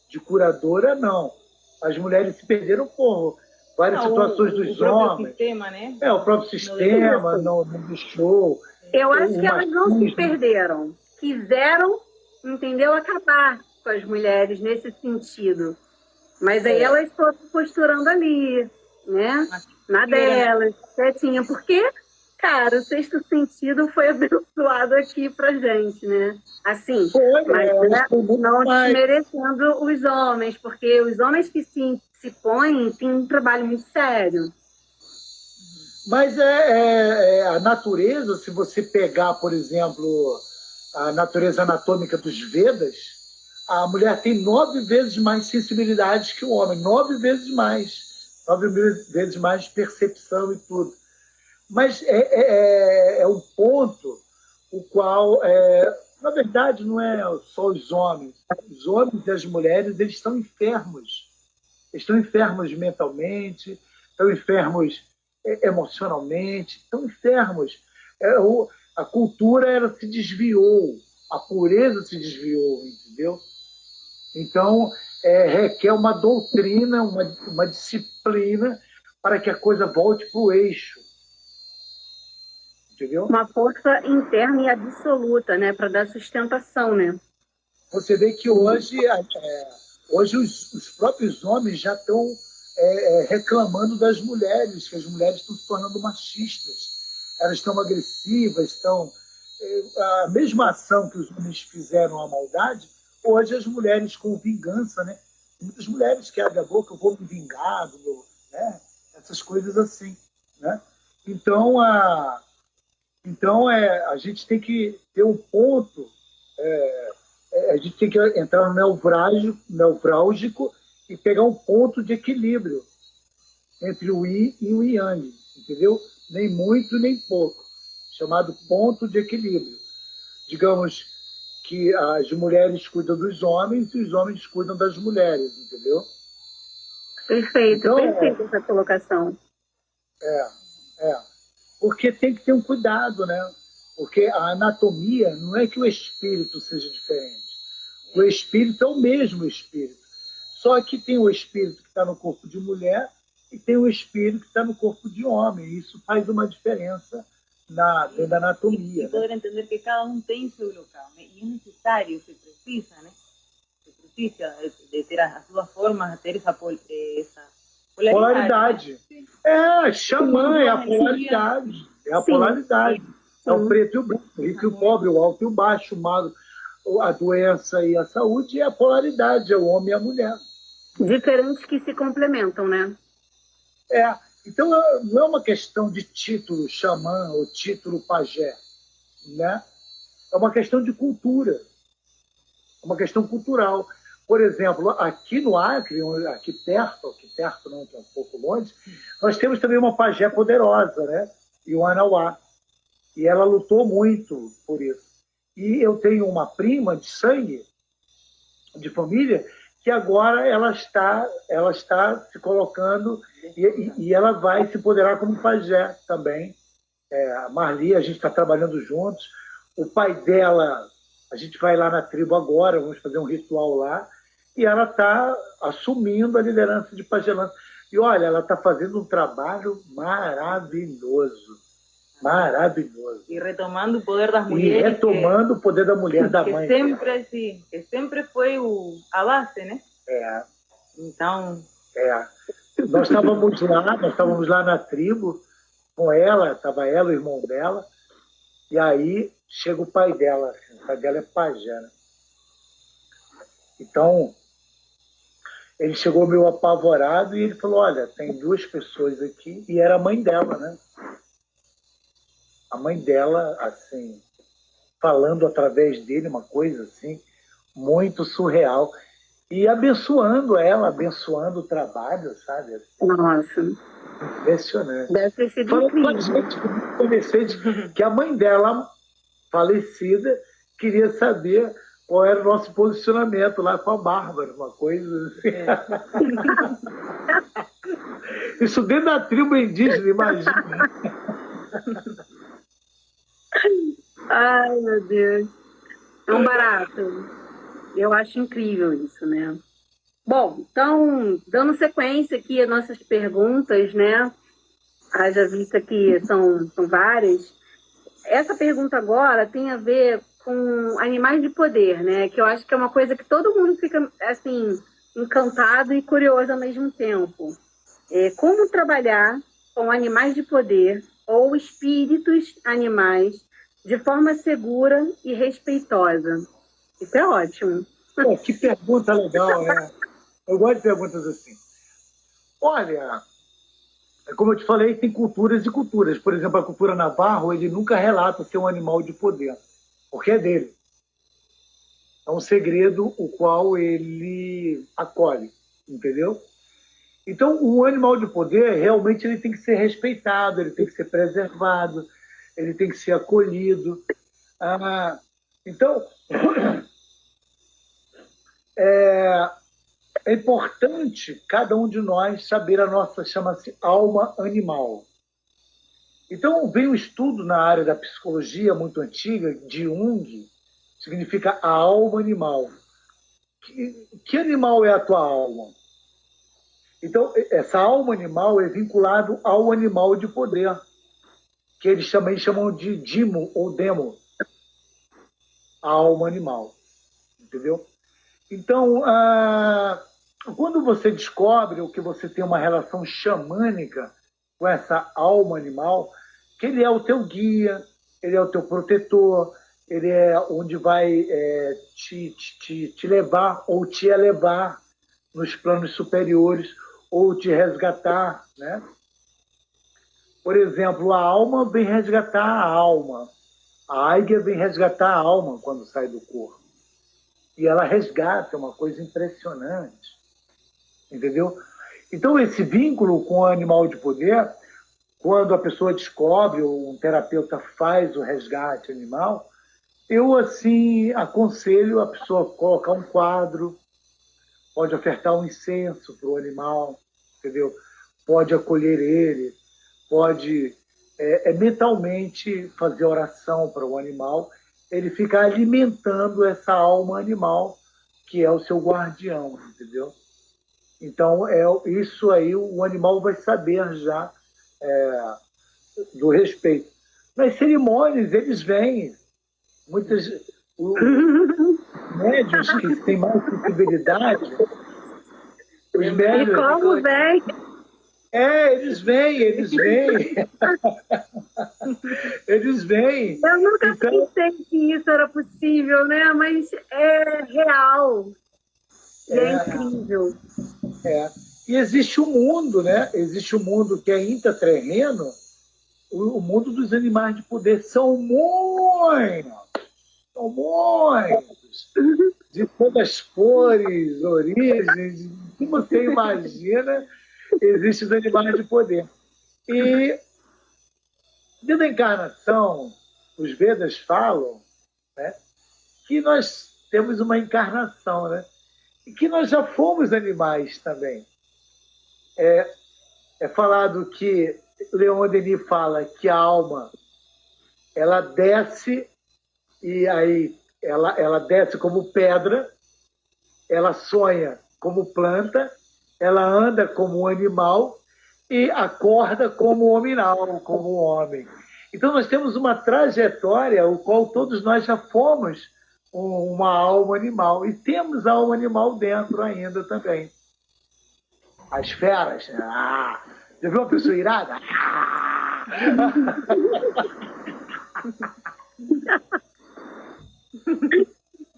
de curadora, não. As mulheres se perderam por várias situações dos homens. Sistema, né? O próprio sistema não deixou. Eu acho que elas não se perderam. Quiseram, entendeu, acabar com as mulheres nesse sentido. Mas aí elas foram posturando ali, né? Na delas, quietinha. Porque, cara, o sexto sentido foi abençoado aqui pra gente, né? Assim, não desmerecendo os homens, porque os homens que se põem têm um trabalho muito sério. Mas a natureza, se você pegar, por exemplo, a natureza anatômica dos Vedas, a mulher tem 9 vezes mais sensibilidade que o homem, 9 vezes mais. 9 vezes mais percepção e tudo. Mas é um ponto o qual, na verdade, não é só os homens. Os homens e as mulheres, eles estão enfermos. Eles estão enfermos mentalmente, estão enfermos emocionalmente, estão enfermos. A cultura ela se desviou, a pureza se desviou, entendeu? Então, requer uma doutrina, uma disciplina para que a coisa volte para o eixo. Entendeu? Uma força interna e absoluta, né, para dar sustentação, né? Você vê que hoje os próprios homens já estão reclamando das mulheres, que as mulheres estão se tornando machistas. Elas estão agressivas, estão... a mesma ação que os homens fizeram à maldade, hoje as mulheres com vingança, né? Muitas mulheres que abrem a boca, eu vou me vingar, né? Essas coisas assim, né? Então, a gente tem que ter um ponto, a gente tem que entrar no nevrálgico e pegar um ponto de equilíbrio entre o yin e o yang, entendeu? Nem muito, nem pouco, chamado ponto de equilíbrio. Digamos que as mulheres cuidam dos homens e os homens cuidam das mulheres, entendeu? Perfeito, então, perfeito essa colocação. Porque tem que ter um cuidado, né? Porque a anatomia não é que o espírito seja diferente. O espírito é o mesmo espírito. Só que tem o espírito que está no corpo de mulher e tem o espírito que está no corpo de homem. Isso faz uma diferença dentro da anatomia. E poder entender que cada um tem seu local, né? E é necessário, se precisa, né? Se precisa de ter as duas formas, ter essa polaridade. Xamã é a polaridade. É a polaridade. É o preto e o branco, o rico e o pobre, o alto e o baixo, o magro, a doença e a saúde, é a polaridade, é o homem e a mulher. Diferentes que se complementam, né? Então, não é uma questão de título xamã ou título pajé, né? É uma questão de cultura. É uma questão cultural. Por exemplo, aqui no Acre, aqui perto não, que é um pouco longe, nós temos também uma pajé poderosa, né? Iuanauá. E ela lutou muito por isso. E eu tenho uma prima de sangue, de família, que agora ela está se colocando e ela vai se empoderar como pajé também. A Marli, a gente está trabalhando juntos. O pai dela, a gente vai lá na tribo agora, vamos fazer um ritual lá. e ela está assumindo a liderança de Pagelândia. E olha, ela está fazendo um trabalho maravilhoso. Maravilhoso. E retomando o poder das E mulheres. retomando o poder da mulher, da mãe. Sempre, sim, que sempre foi a base, né? É. Então. É. Nós estávamos lá na tribo, com ela, estava ela, o irmão dela, e aí chega o pai dela. O pai dela é pajé, né? Então, ele chegou meio apavorado e ele falou, olha, tem 2 pessoas aqui, e era a mãe dela, né? A mãe dela, assim, falando através dele, uma coisa assim, muito surreal. E abençoando ela, abençoando o trabalho, sabe? Nossa. Impressionante. Deve ter sido Falando com a incrível. gente, conhecente, que a mãe dela, falecida, queria saber qual era o nosso posicionamento lá com a Bárbara, uma coisa assim. Isso dentro da tribo indígena, imagina. Ai, meu Deus. É um barato. Eu acho incrível isso, né? Bom, então, dando sequência aqui às nossas perguntas, né? Haja vista que são várias. Essa pergunta agora tem a ver com animais de poder, né? Que eu acho que é uma coisa que todo mundo fica, assim, encantado e curioso ao mesmo tempo. Como trabalhar com animais de poder ou espíritos animais de forma segura e respeitosa? Isso é ótimo. Pô, que pergunta legal, né? Eu gosto de perguntas assim. Olha, como eu te falei, tem culturas e culturas. Por exemplo, a cultura navarro, ele nunca relata ser um animal de poder, porque é dele. É um segredo o qual ele acolhe, entendeu? Então, o animal de poder, realmente, ele tem que ser respeitado, ele tem que ser preservado, ele tem que ser acolhido. Então, é importante cada um de nós saber a nossa, chama-se alma animal. Então, vem um estudo na área da psicologia muito antiga, de Jung, significa a alma animal. Que animal é a tua alma? Então, essa alma animal é vinculado ao animal de poder, que eles também chamam de dimo ou demo, a alma animal. Entendeu? Então, quando você descobre ou que você tem uma relação xamânica com essa alma animal, que ele é o teu guia, ele é o teu protetor, ele é onde vai te levar ou te elevar nos planos superiores ou te resgatar, né? Por exemplo, a alma vem resgatar a alma. A águia vem resgatar a alma quando sai do corpo. E ela resgata, uma coisa impressionante. Entendeu? Então, esse vínculo com o animal de poder, quando a pessoa descobre, ou um terapeuta faz o resgate animal, eu, assim, aconselho a pessoa colocar um quadro, pode ofertar um incenso para o animal, entendeu? Pode acolher ele, pode mentalmente fazer oração para o animal, ele fica alimentando essa alma animal, que é o seu guardião, entendeu? Então, isso aí o animal vai saber já do respeito. Nas cerimônias, eles vêm, muitos médios que têm mais sensibilidade, os médios... E como vem? Eles vêm. Eles vêm. Eu nunca pensei que isso era possível, né? Mas é real. É incrível. E existe um mundo, né? Existe um mundo que é intraterreno, o mundo dos animais de poder. São muitos, de todas as cores, origens, o que você imagina, existem os animais de poder. E dentro da encarnação, os Vedas falam, né, que nós temos uma encarnação, né, e que nós já fomos animais também. É falado que Leon Denis fala que a alma ela desce e aí ela desce como pedra ela sonha como planta, ela anda como um animal e acorda como hominal, como um homem. Então nós temos uma trajetória, o qual todos nós já fomos uma alma animal e temos a alma animal dentro ainda também. As feras, já viu uma pessoa irada?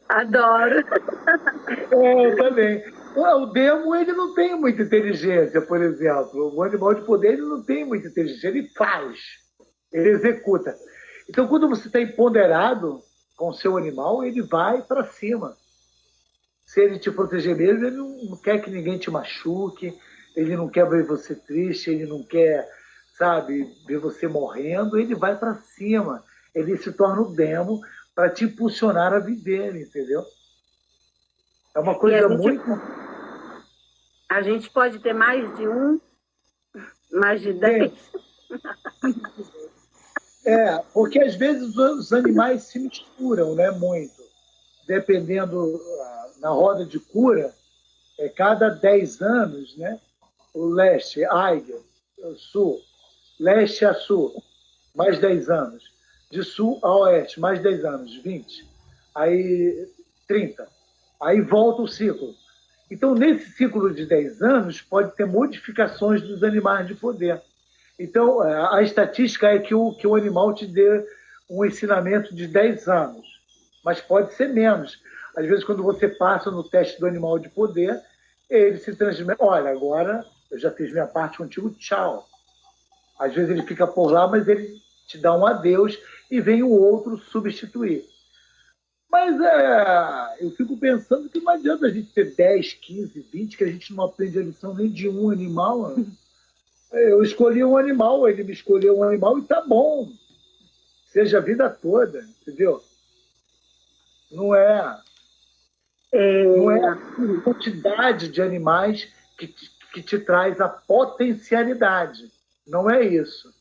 Adoro. Eu também. O demo, ele não tem muita inteligência, por exemplo. O animal de poder, ele não tem muita inteligência. Ele faz, ele executa. Então, quando você está empoderado com o seu animal, ele vai para cima. Se ele te proteger mesmo, ele não quer que ninguém te machuque, ele não quer ver você triste, ele não quer, sabe, ver você morrendo, ele vai para cima. Ele se torna o demo para te impulsionar a viver, entendeu? É uma coisa muito... A gente pode ter mais de um, mais de 10. Porque às vezes os animais se misturam, né, muito. Dependendo, na roda de cura, cada 10 anos, né, o leste, águia, sul, leste a sul, mais 10 anos. De sul a oeste, mais 10 anos, 20. Aí, 30. Aí volta o ciclo. Então, nesse ciclo de 10 anos, pode ter modificações dos animais de poder. Então, a estatística é que o animal te dê um ensinamento de 10 anos, mas pode ser menos. Às vezes, quando você passa no teste do animal de poder, ele se transmite. Olha, agora eu já fiz minha parte contigo, tchau. Às vezes ele fica por lá, mas ele te dá um adeus e vem o outro substituir. Mas eu fico pensando que não adianta a gente ter 10, 15, 20, que a gente não aprende a lição nem de um animal. Eu escolhi um animal, ele me escolheu um animal e tá bom. Seja a vida toda, entendeu? Não é a quantidade de animais que te traz a potencialidade. Não é isso.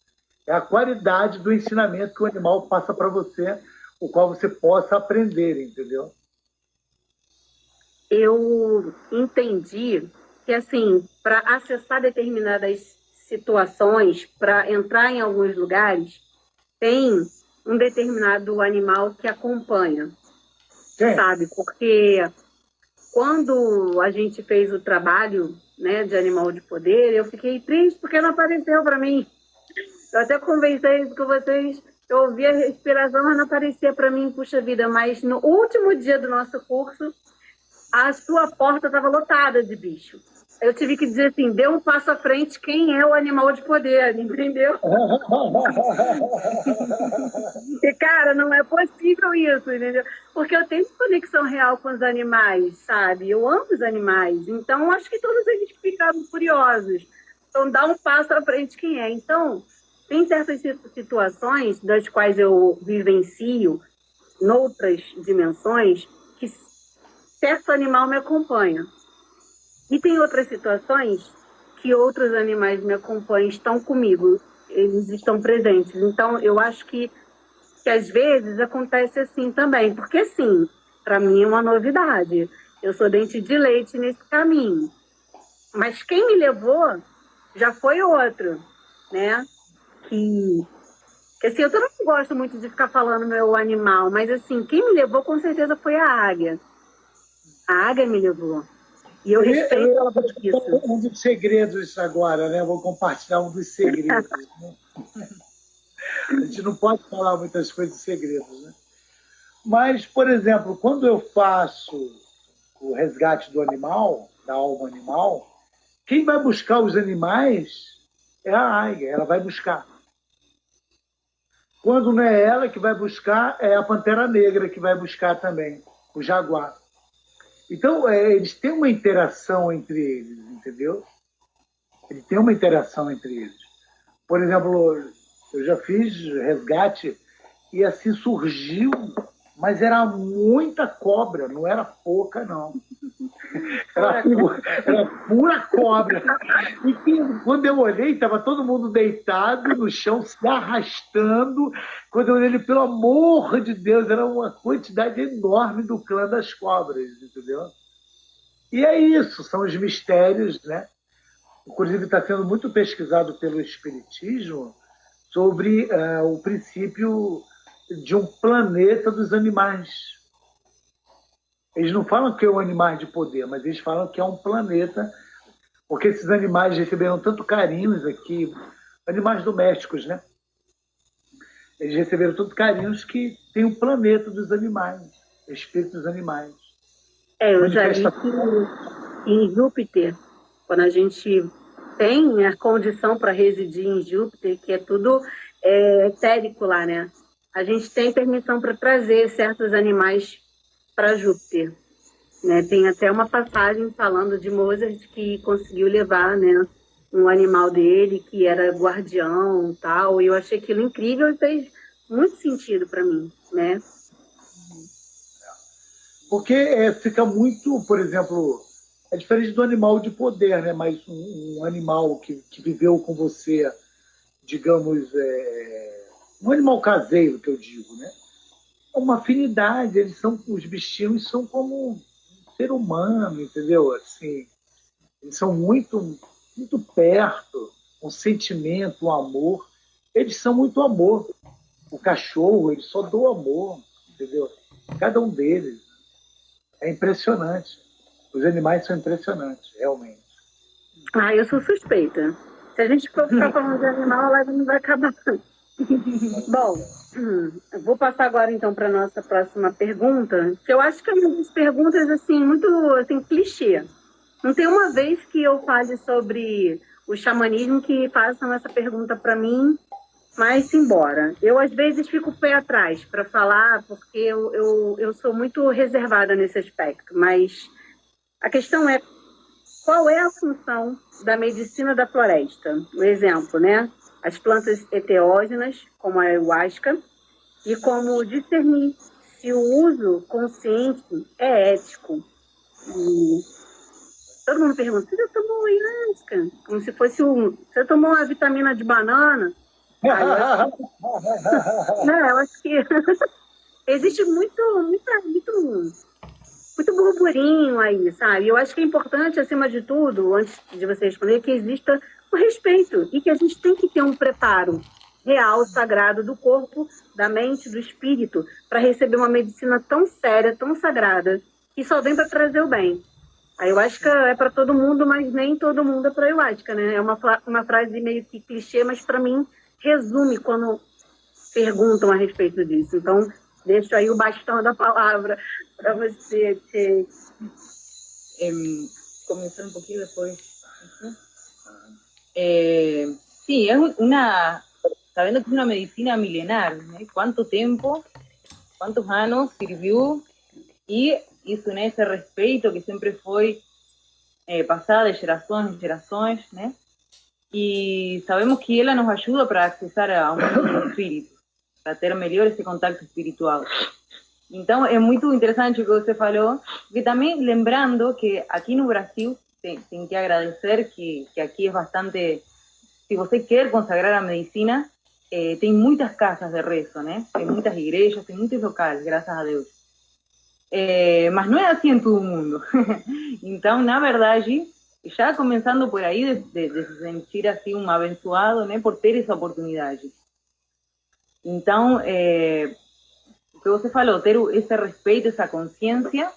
É a qualidade do ensinamento que o animal passa para você, o qual você possa aprender, entendeu? Eu entendi que, assim, para acessar determinadas situações, para entrar em alguns lugares, tem um determinado animal que acompanha, sabe? Porque quando a gente fez o trabalho, né, de animal de poder, eu fiquei triste porque não apareceu para mim. Eu até conversei isso com vocês, eu ouvi a respiração, mas não aparecia para mim, puxa vida. Mas no último dia do nosso curso, a sua porta estava lotada de bicho. Eu tive que dizer assim, dê um passo à frente, quem é o animal de poder, entendeu? E, cara, não é possível isso, entendeu? Porque eu tenho conexão real com os animais, sabe? Eu amo os animais, então acho que todos eles ficaram curiosos. Então, dá um passo à frente quem é. Então, tem certas situações das quais eu vivencio, noutras dimensões, que certo animal me acompanha. E tem outras situações que outros animais me acompanham, estão comigo, eles estão presentes. Então, eu acho que às vezes acontece assim também, porque, assim, para mim é uma novidade. Eu sou dente de leite nesse caminho. Mas quem me levou já foi outro, né? Que assim, eu também não gosto muito de ficar falando meu animal, mas assim, quem me levou com certeza foi a águia. A águia me levou. E eu respeito ela por isso. Um dos segredos agora, né? Vou compartilhar um dos segredos. Né? A gente não pode falar muitas coisas de segredos, né? Mas, por exemplo, quando eu faço o resgate do animal, da alma animal, quem vai buscar os animais é a águia, ela vai buscar. Quando não é ela que vai buscar, é a pantera negra que vai buscar também, o jaguar. Então, eles têm uma interação entre eles, entendeu? Ele tem uma interação entre eles. Por exemplo, eu já fiz resgate e assim surgiu, mas era muita cobra, não era pouca, não. Era pura cobra. E quando eu olhei, estava todo mundo deitado no chão, se arrastando. Quando eu olhei, pelo amor de Deus, era uma quantidade enorme do clã das cobras, entendeu? E é isso, são os mistérios, né? Inclusive está sendo muito pesquisado pelo Espiritismo sobre o princípio de um planeta dos animais. Eles não falam que é um animal de poder, mas eles falam que é um planeta, porque esses animais receberam tanto carinhos aqui, animais domésticos, né? Eles receberam tanto carinhos que tem um planeta dos animais, espírito dos animais. Eu já li que em Júpiter, quando a gente tem a condição para residir em Júpiter, que é tudo etérico lá, né? A gente tem permissão para trazer certos animais para Júpiter, né? Tem até uma passagem falando de Mozart que conseguiu levar, né, um animal dele que era guardião, tal. E eu achei aquilo incrível e fez muito sentido para mim, né? Porque fica muito, por exemplo, é diferente do animal de poder, né? Mas um animal que viveu com você, digamos, um animal caseiro, que eu digo, né? É uma afinidade, os bichinhos são como um ser humano, entendeu? Assim, eles são muito, muito perto, um sentimento, um amor. Eles são muito amor. O cachorro, ele só doa amor, entendeu? Cada um deles. É impressionante. Os animais são impressionantes, realmente. Eu sou suspeita. Se a gente for ficar falando de animal, a live não vai acabar. Bom, eu vou passar agora então para a nossa próxima pergunta, que eu acho que é uma das perguntas assim, muito assim, clichê. Não tem uma vez que eu fale sobre o xamanismo que façam essa pergunta para mim, mas embora. Eu às vezes fico pé atrás para falar, porque eu sou muito reservada nesse aspecto, mas a questão é qual é a função da medicina da floresta? Um exemplo, né? As plantas enteógenas, como a ayahuasca, e como discernir se o uso consciente é ético. E todo mundo pergunta, você já tomou ayahuasca? Como se fosse você tomou uma vitamina de banana? Eu acho que existe muito burburinho aí, sabe? Eu acho que é importante, acima de tudo, antes de você responder, que exista o respeito e que a gente tem que ter um preparo real, sagrado do corpo, da mente, do espírito, para receber uma medicina tão séria, tão sagrada, que só vem para trazer o bem. A ayahuasca é para todo mundo, mas nem todo mundo é para ayahuasca, né? É uma frase meio que clichê, mas para mim resume quando perguntam a respeito disso. Então, deixo aí o bastão da palavra para você, Tchê. Comenzar un poquito después. Sí, es sabiendo que es una medicina milenar, ¿no? ¿Cuánto tiempo, cuántos años sirvió y hizo ese respeto que siempre fue pasada de generaciones en generaciones, ¿no? Y sabemos que ella nos ayuda para accesar a un mundo do espírito, para ter melhor esse contacto espiritual. Então, é muito interessante o que você falou, porque também lembrando que aqui no Brasil, tem que agradecer que aqui é bastante, se você quer consagrar a medicina, tem muitas casas de rezo, né? Tem muitas igrejas, tem muitos locais, graças a Deus. Mas não é assim em todo o mundo. Então, na verdade, já começando por aí, de se sentir assim um abençoado, né? Por ter essa oportunidade. Então, o que você falou, ter esse respeito, essa consciência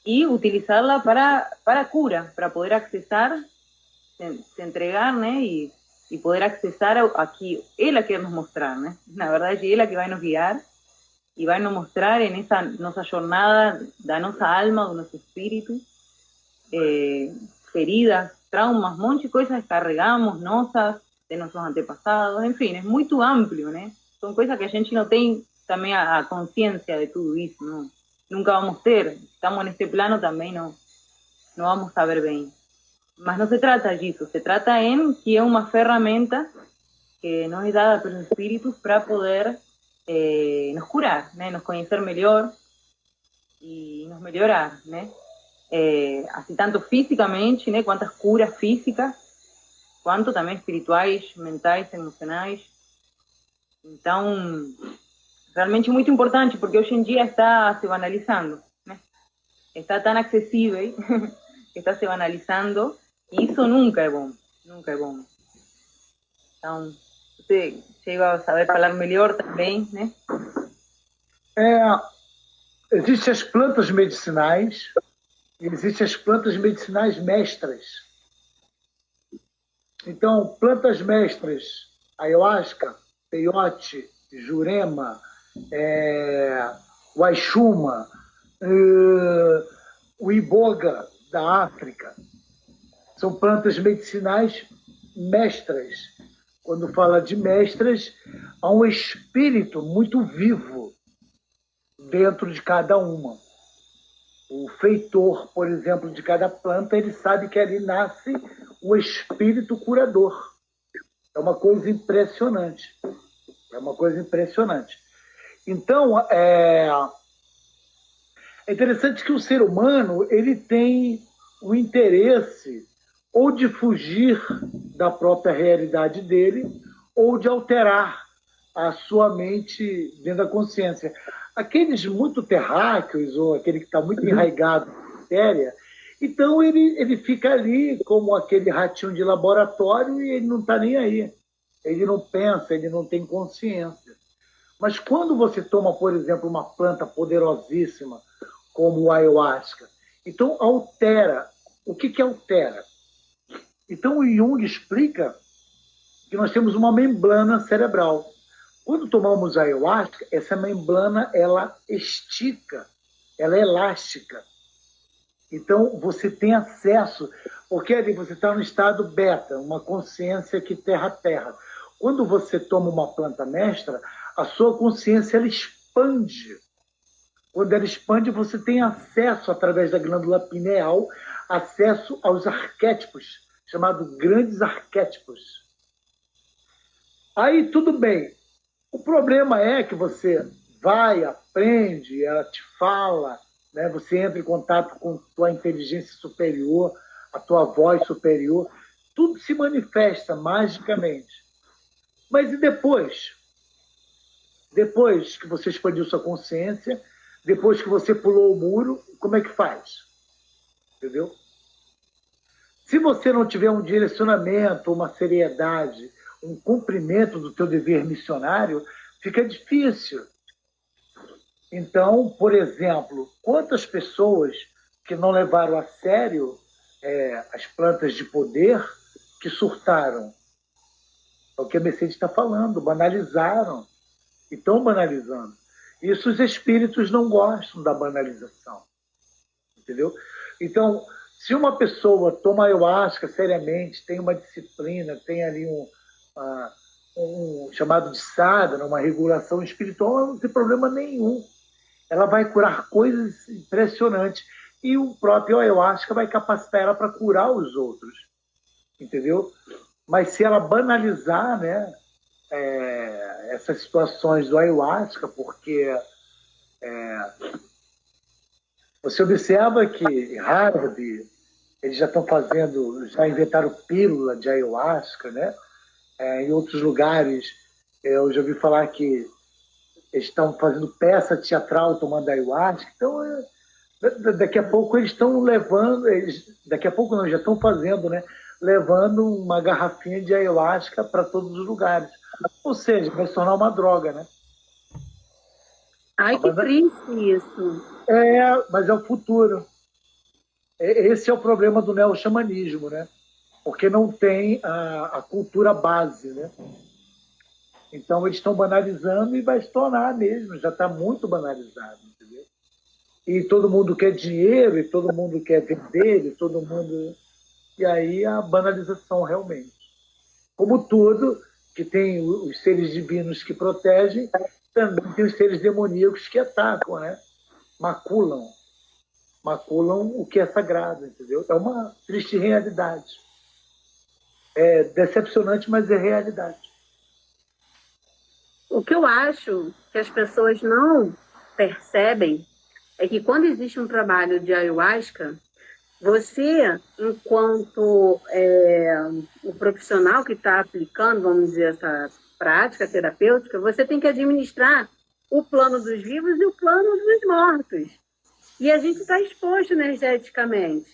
e utilizá-la para cura, para poder acessar, se entregar, né? E poder acessar a que ela quer nos mostrar, né? Na verdade, ela que vai nos guiar e vai nos mostrar em essa nossa jornada da nossa alma, do nosso espírito, feridas, traumas, um monte de coisas que carregamos nossas, de nossos antepassados, enfim, é muito amplo, né? São coisas que a gente não tem também a consciência de tudo isso, não? Nunca vamos ter. Estamos neste plano também, não vamos saber bem. Mas não se trata disso, se trata em que é uma ferramenta que nos é dada pelos espíritos para poder nos curar, né? Nos conhecer melhor e nos melhorar, né? Assim, tanto fisicamente, né? Quantas curas físicas, quanto também espirituais, mentais, emocionais. Então, realmente muito importante, porque hoje em dia está se banalizando, né? Está tão acessível que está se banalizando, e isso nunca é bom, nunca é bom. Então, você chega a saber falar melhor também, né? Existem as plantas medicinais e existem as plantas medicinais mestras. Então, plantas mestras, ayahuasca, peyote, jurema, o aixuma, o iboga da África, são plantas medicinais mestras. Quando fala de mestras, há um espírito muito vivo dentro de cada uma. O feitor, por exemplo, de cada planta, ele sabe que ali nasce um espírito curador. É uma coisa impressionante. É uma coisa impressionante. Então, é interessante que o ser humano ele tem o interesse ou de fugir da própria realidade dele ou de alterar a sua mente dentro da consciência. Aqueles muito terráqueos, ou aquele que está muito enraizado na matéria, então ele fica ali como aquele ratinho de laboratório e ele não está nem aí. Ele não pensa, ele não tem consciência. Mas quando você toma, por exemplo, uma planta poderosíssima, como o ayahuasca, então altera. O que altera? Então o Jung explica que nós temos uma membrana cerebral. Quando tomamos a ayahuasca, essa membrana ela estica, ela é elástica. Então você tem acesso, porque ali você está no estado beta, uma consciência que terra-terra. Quando você toma uma planta mestra, a sua consciência ela expande. Quando ela expande, você tem acesso, através da glândula pineal, acesso aos arquétipos, chamados grandes arquétipos. Aí tudo bem. O problema é que você vai, aprende, ela te fala, né? Você entra em contato com a tua inteligência superior, a tua voz superior, tudo se manifesta magicamente. Mas e depois? Depois que você expandiu sua consciência, depois que você pulou o muro, como é que faz? Entendeu? Se você não tiver um direcionamento, uma seriedade, um cumprimento do teu dever missionário, fica difícil. Então, por exemplo, quantas pessoas que não levaram a sério as plantas de poder que surtaram? É o que a Mercedes está falando, banalizaram. E estão banalizando. Isso os espíritos não gostam da banalização. Entendeu? Então, se uma pessoa toma ayahuasca seriamente, tem uma disciplina, tem ali um chamado de sadhana, uma regulação espiritual, não tem problema nenhum. Ela vai curar coisas impressionantes. E o próprio ayahuasca vai capacitar ela para curar os outros. Entendeu? Mas se ela banalizar, né, essas situações do ayahuasca, porque você observa que Harvard, eles já estão fazendo, já inventaram pílula de ayahuasca, né? Em outros lugares, eu já ouvi falar que eles estão fazendo peça teatral tomando ayahuasca. Então, daqui a pouco eles estão levando, daqui a pouco não, já estão fazendo, né? Levando uma garrafinha de ayahuasca para todos os lugares. Ou seja, vai se tornar uma droga, né? Ai, que triste isso. Mas é o futuro. Esse é o problema do neo-xamanismo, né? Porque não tem a cultura base, né? Então eles estão banalizando e vai se tornar mesmo, já está muito banalizado, entendeu? E todo mundo quer dinheiro, e todo mundo quer vender, e todo mundo... E aí a banalização realmente. Como tudo, que tem os seres divinos que protegem, também tem os seres demoníacos que atacam, né? Maculam o que é sagrado, entendeu? É uma triste realidade. É decepcionante, mas é realidade. O que eu acho que as pessoas não percebem é que quando existe um trabalho de ayahuasca, você, enquanto o profissional que está aplicando, vamos dizer, essa prática terapêutica, você tem que administrar o plano dos vivos e o plano dos mortos. E a gente está exposto energeticamente.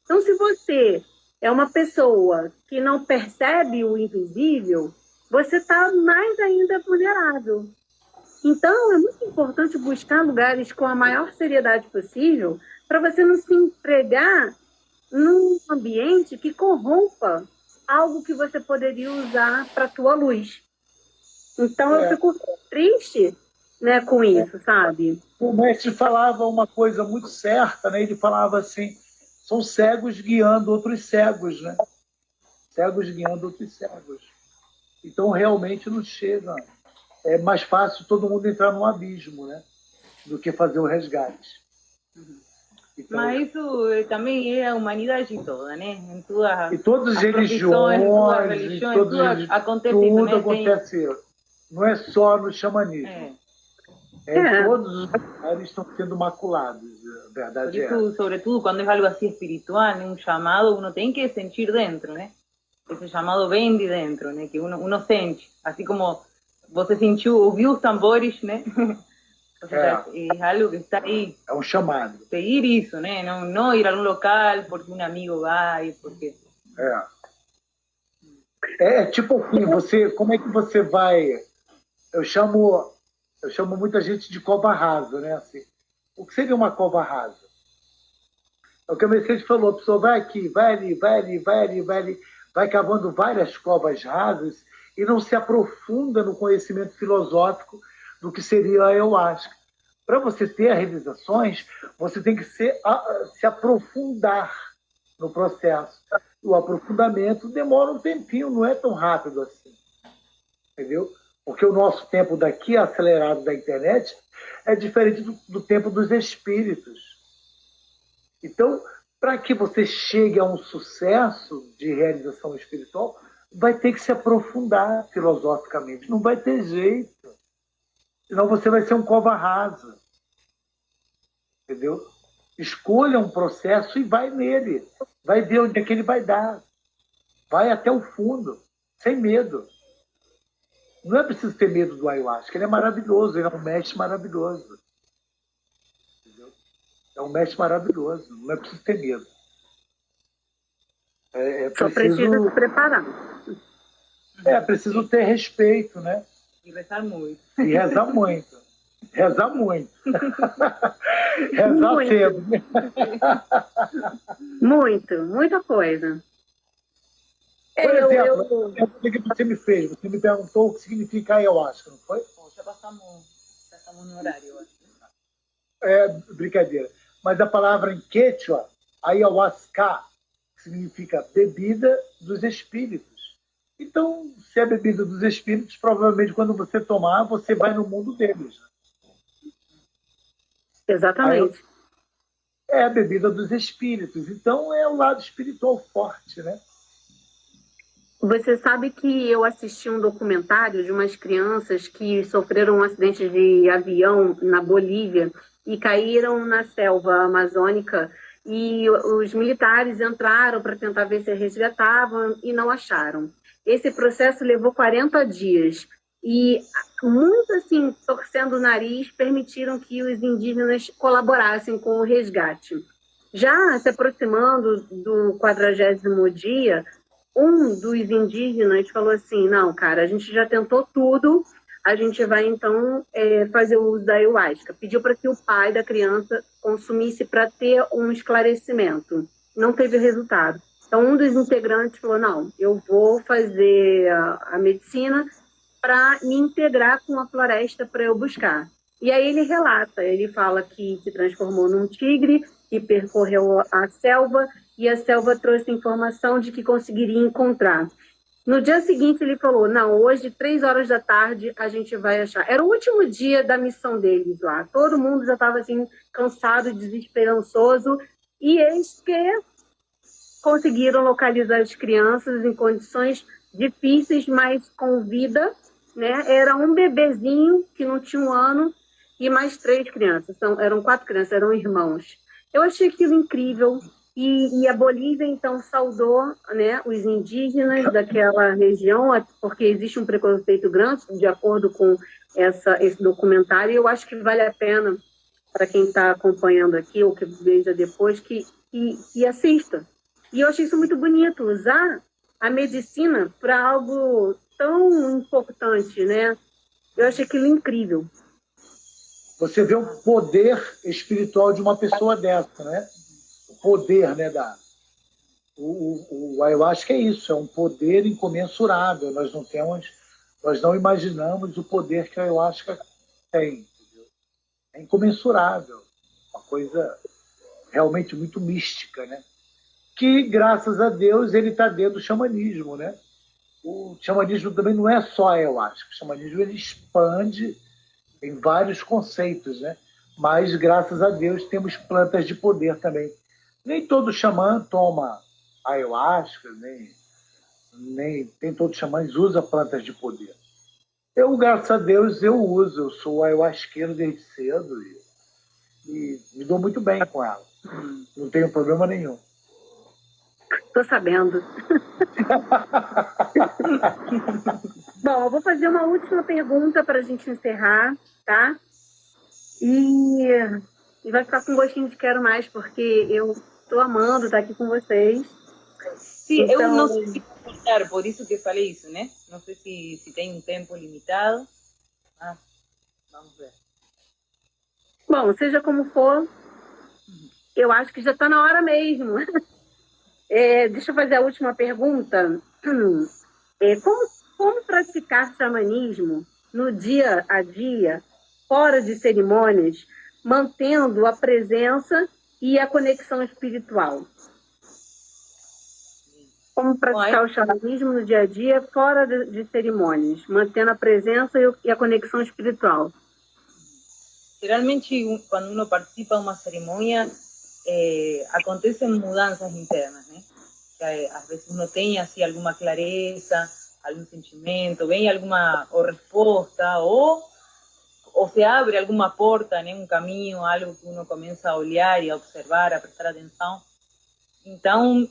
Então, se você é uma pessoa que não percebe o invisível, você está mais ainda vulnerável. Então, é muito importante buscar lugares com a maior seriedade possível para você não se entregar num ambiente que corrompa algo que você poderia usar para a tua luz. Então, eu fico triste, né, com isso, sabe? O mestre falava uma coisa muito certa, né? Ele falava assim, são cegos guiando outros cegos, né? Cegos guiando outros cegos. Então, realmente não chega. É mais fácil todo mundo entrar num abismo, né? Do que fazer o resgate. Então, mas isso também é a humanidade toda, né? Em todas e todas as religiões, tudo acontece isso, tudo né? acontece. Não é só no xamanismo. Todos os lugares estão sendo maculados. A verdade por isso, sobretudo quando é algo assim espiritual, né? Um chamado, uno tem que sentir dentro, né? Esse chamado vem de dentro, né? Que uno sente. Assim como você sentiu, ouviu os tambores, né? É algo que está aí. É um chamado. Seguir isso, né? Não ir a um local porque um amigo vai, porque... É tipo assim, como é que você vai... Eu chamo muita gente de cova rasa, né? Assim, o que seria uma cova rasa? É o que a Mercedes falou, a pessoa vai aqui, vai ali, vai ali, vai ali, vai ali, vai cavando várias covas rasas e não se aprofunda no conhecimento filosófico do que seria a ayahuasca. Para você ter realizações, você tem que se aprofundar no processo. O aprofundamento demora um tempinho, não é tão rápido assim. Entendeu? Porque o nosso tempo daqui, acelerado da internet, é diferente do tempo dos espíritos. Então, para que você chegue a um sucesso de realização espiritual, vai ter que se aprofundar filosoficamente. Não vai ter jeito. Senão você vai ser um cova rasa. Entendeu? Escolha um processo e vai nele. Vai ver onde é que ele vai dar. Vai até o fundo, sem medo. Não é preciso ter medo do ayahuasca. Ele é maravilhoso, ele é um mestre maravilhoso. Entendeu? É um mestre maravilhoso. Não é preciso ter medo. Só precisa se preparar. É preciso ter respeito, né? E rezar muito. E rezar muito. Rezar muito. Rezar muito. cedo. Muita coisa. Por exemplo, o que você me fez? Você me perguntou o que significa ayahuasca, não foi? Já passamos no horário, eu acho. Brincadeira. Mas a palavra em quechua, ayahuasca, significa bebida dos espíritos. Então, se é bebida dos espíritos, provavelmente quando você tomar, você vai no mundo deles. Exatamente. É a bebida dos espíritos. Então, é o lado espiritual forte, né? Você sabe que eu assisti um documentário de umas crianças que sofreram um acidente de avião na Bolívia e caíram na selva amazônica e os militares entraram para tentar ver se resgatavam e não acharam. Esse processo levou 40 dias e muito assim, torcendo o nariz, permitiram que os indígenas colaborassem com o resgate. Já se aproximando do 40º dia, um dos indígenas falou assim, não, cara, a gente já tentou tudo, a gente vai então fazer o uso da ayahuasca. Pediu para que o pai da criança consumisse para ter um esclarecimento. Não teve resultado. Então, um dos integrantes falou, não, eu vou fazer a medicina para me integrar com a floresta para eu buscar. E aí ele relata, ele fala que se transformou num tigre, que percorreu a selva, e a selva trouxe informação de que conseguiria encontrar. No dia seguinte ele falou, não, hoje, 3 horas da tarde, a gente vai achar. Era o último dia da missão deles lá. Todo mundo já estava assim, cansado, desesperançoso, e eis que conseguiram localizar as crianças em condições difíceis, mas com vida, né? Era um bebezinho que não tinha 1 ano e mais 3 crianças. Eram 4 crianças, eram irmãos. Eu achei aquilo incrível. E a Bolívia, então, saudou, né, os indígenas daquela região, porque existe um preconceito grande, de acordo com esse documentário, e eu acho que vale a pena, para quem está acompanhando aqui, ou que veja depois, que assista, E eu achei isso muito bonito, usar a medicina para algo tão importante, né? Eu achei aquilo incrível. Você vê o poder espiritual de uma pessoa dessa, né? O poder, né, o ayahuasca é isso, é um poder incomensurável. Nós não imaginamos o poder que a ayahuasca tem. Entendeu? É incomensurável, uma coisa realmente muito mística, né? Que, graças a Deus, ele está dentro do xamanismo, né? O xamanismo também não é só a ayahuasca. O xamanismo ele expande em vários conceitos, né? Mas, graças a Deus, temos plantas de poder também. Nem todo xamã toma ayahuasca, nem tem todo xamã que usa plantas de poder. Eu, graças a Deus, eu uso. Eu sou ayahuasqueiro desde cedo e me dou muito bem com ela. Não tenho problema nenhum. Tô sabendo. Bom, eu vou fazer uma última pergunta para a gente encerrar, tá? E vai ficar com gostinho de quero mais, porque eu estou amando estar aqui com vocês. Sim, então... eu não sei se vou cortar, por isso que eu falei isso, né? Não sei se tem um tempo limitado. Vamos ver. Bom, seja como for, eu acho que já está na hora mesmo. Deixa eu fazer a última pergunta. Como praticar xamanismo no dia a dia, fora de cerimônias, mantendo a presença e a conexão espiritual? Como praticar o xamanismo no dia a dia, fora de cerimônias, mantendo a presença e a conexão espiritual? Geralmente, quando uno participa de uma cerimônia, acontecem mudanças internas, né? Às vezes uno tem assim alguma clareza, algum sentimento, vem alguma ou resposta, ou se abre alguma porta, né? Um caminho, algo que uno começa a olhar e a observar, a prestar atenção. Então,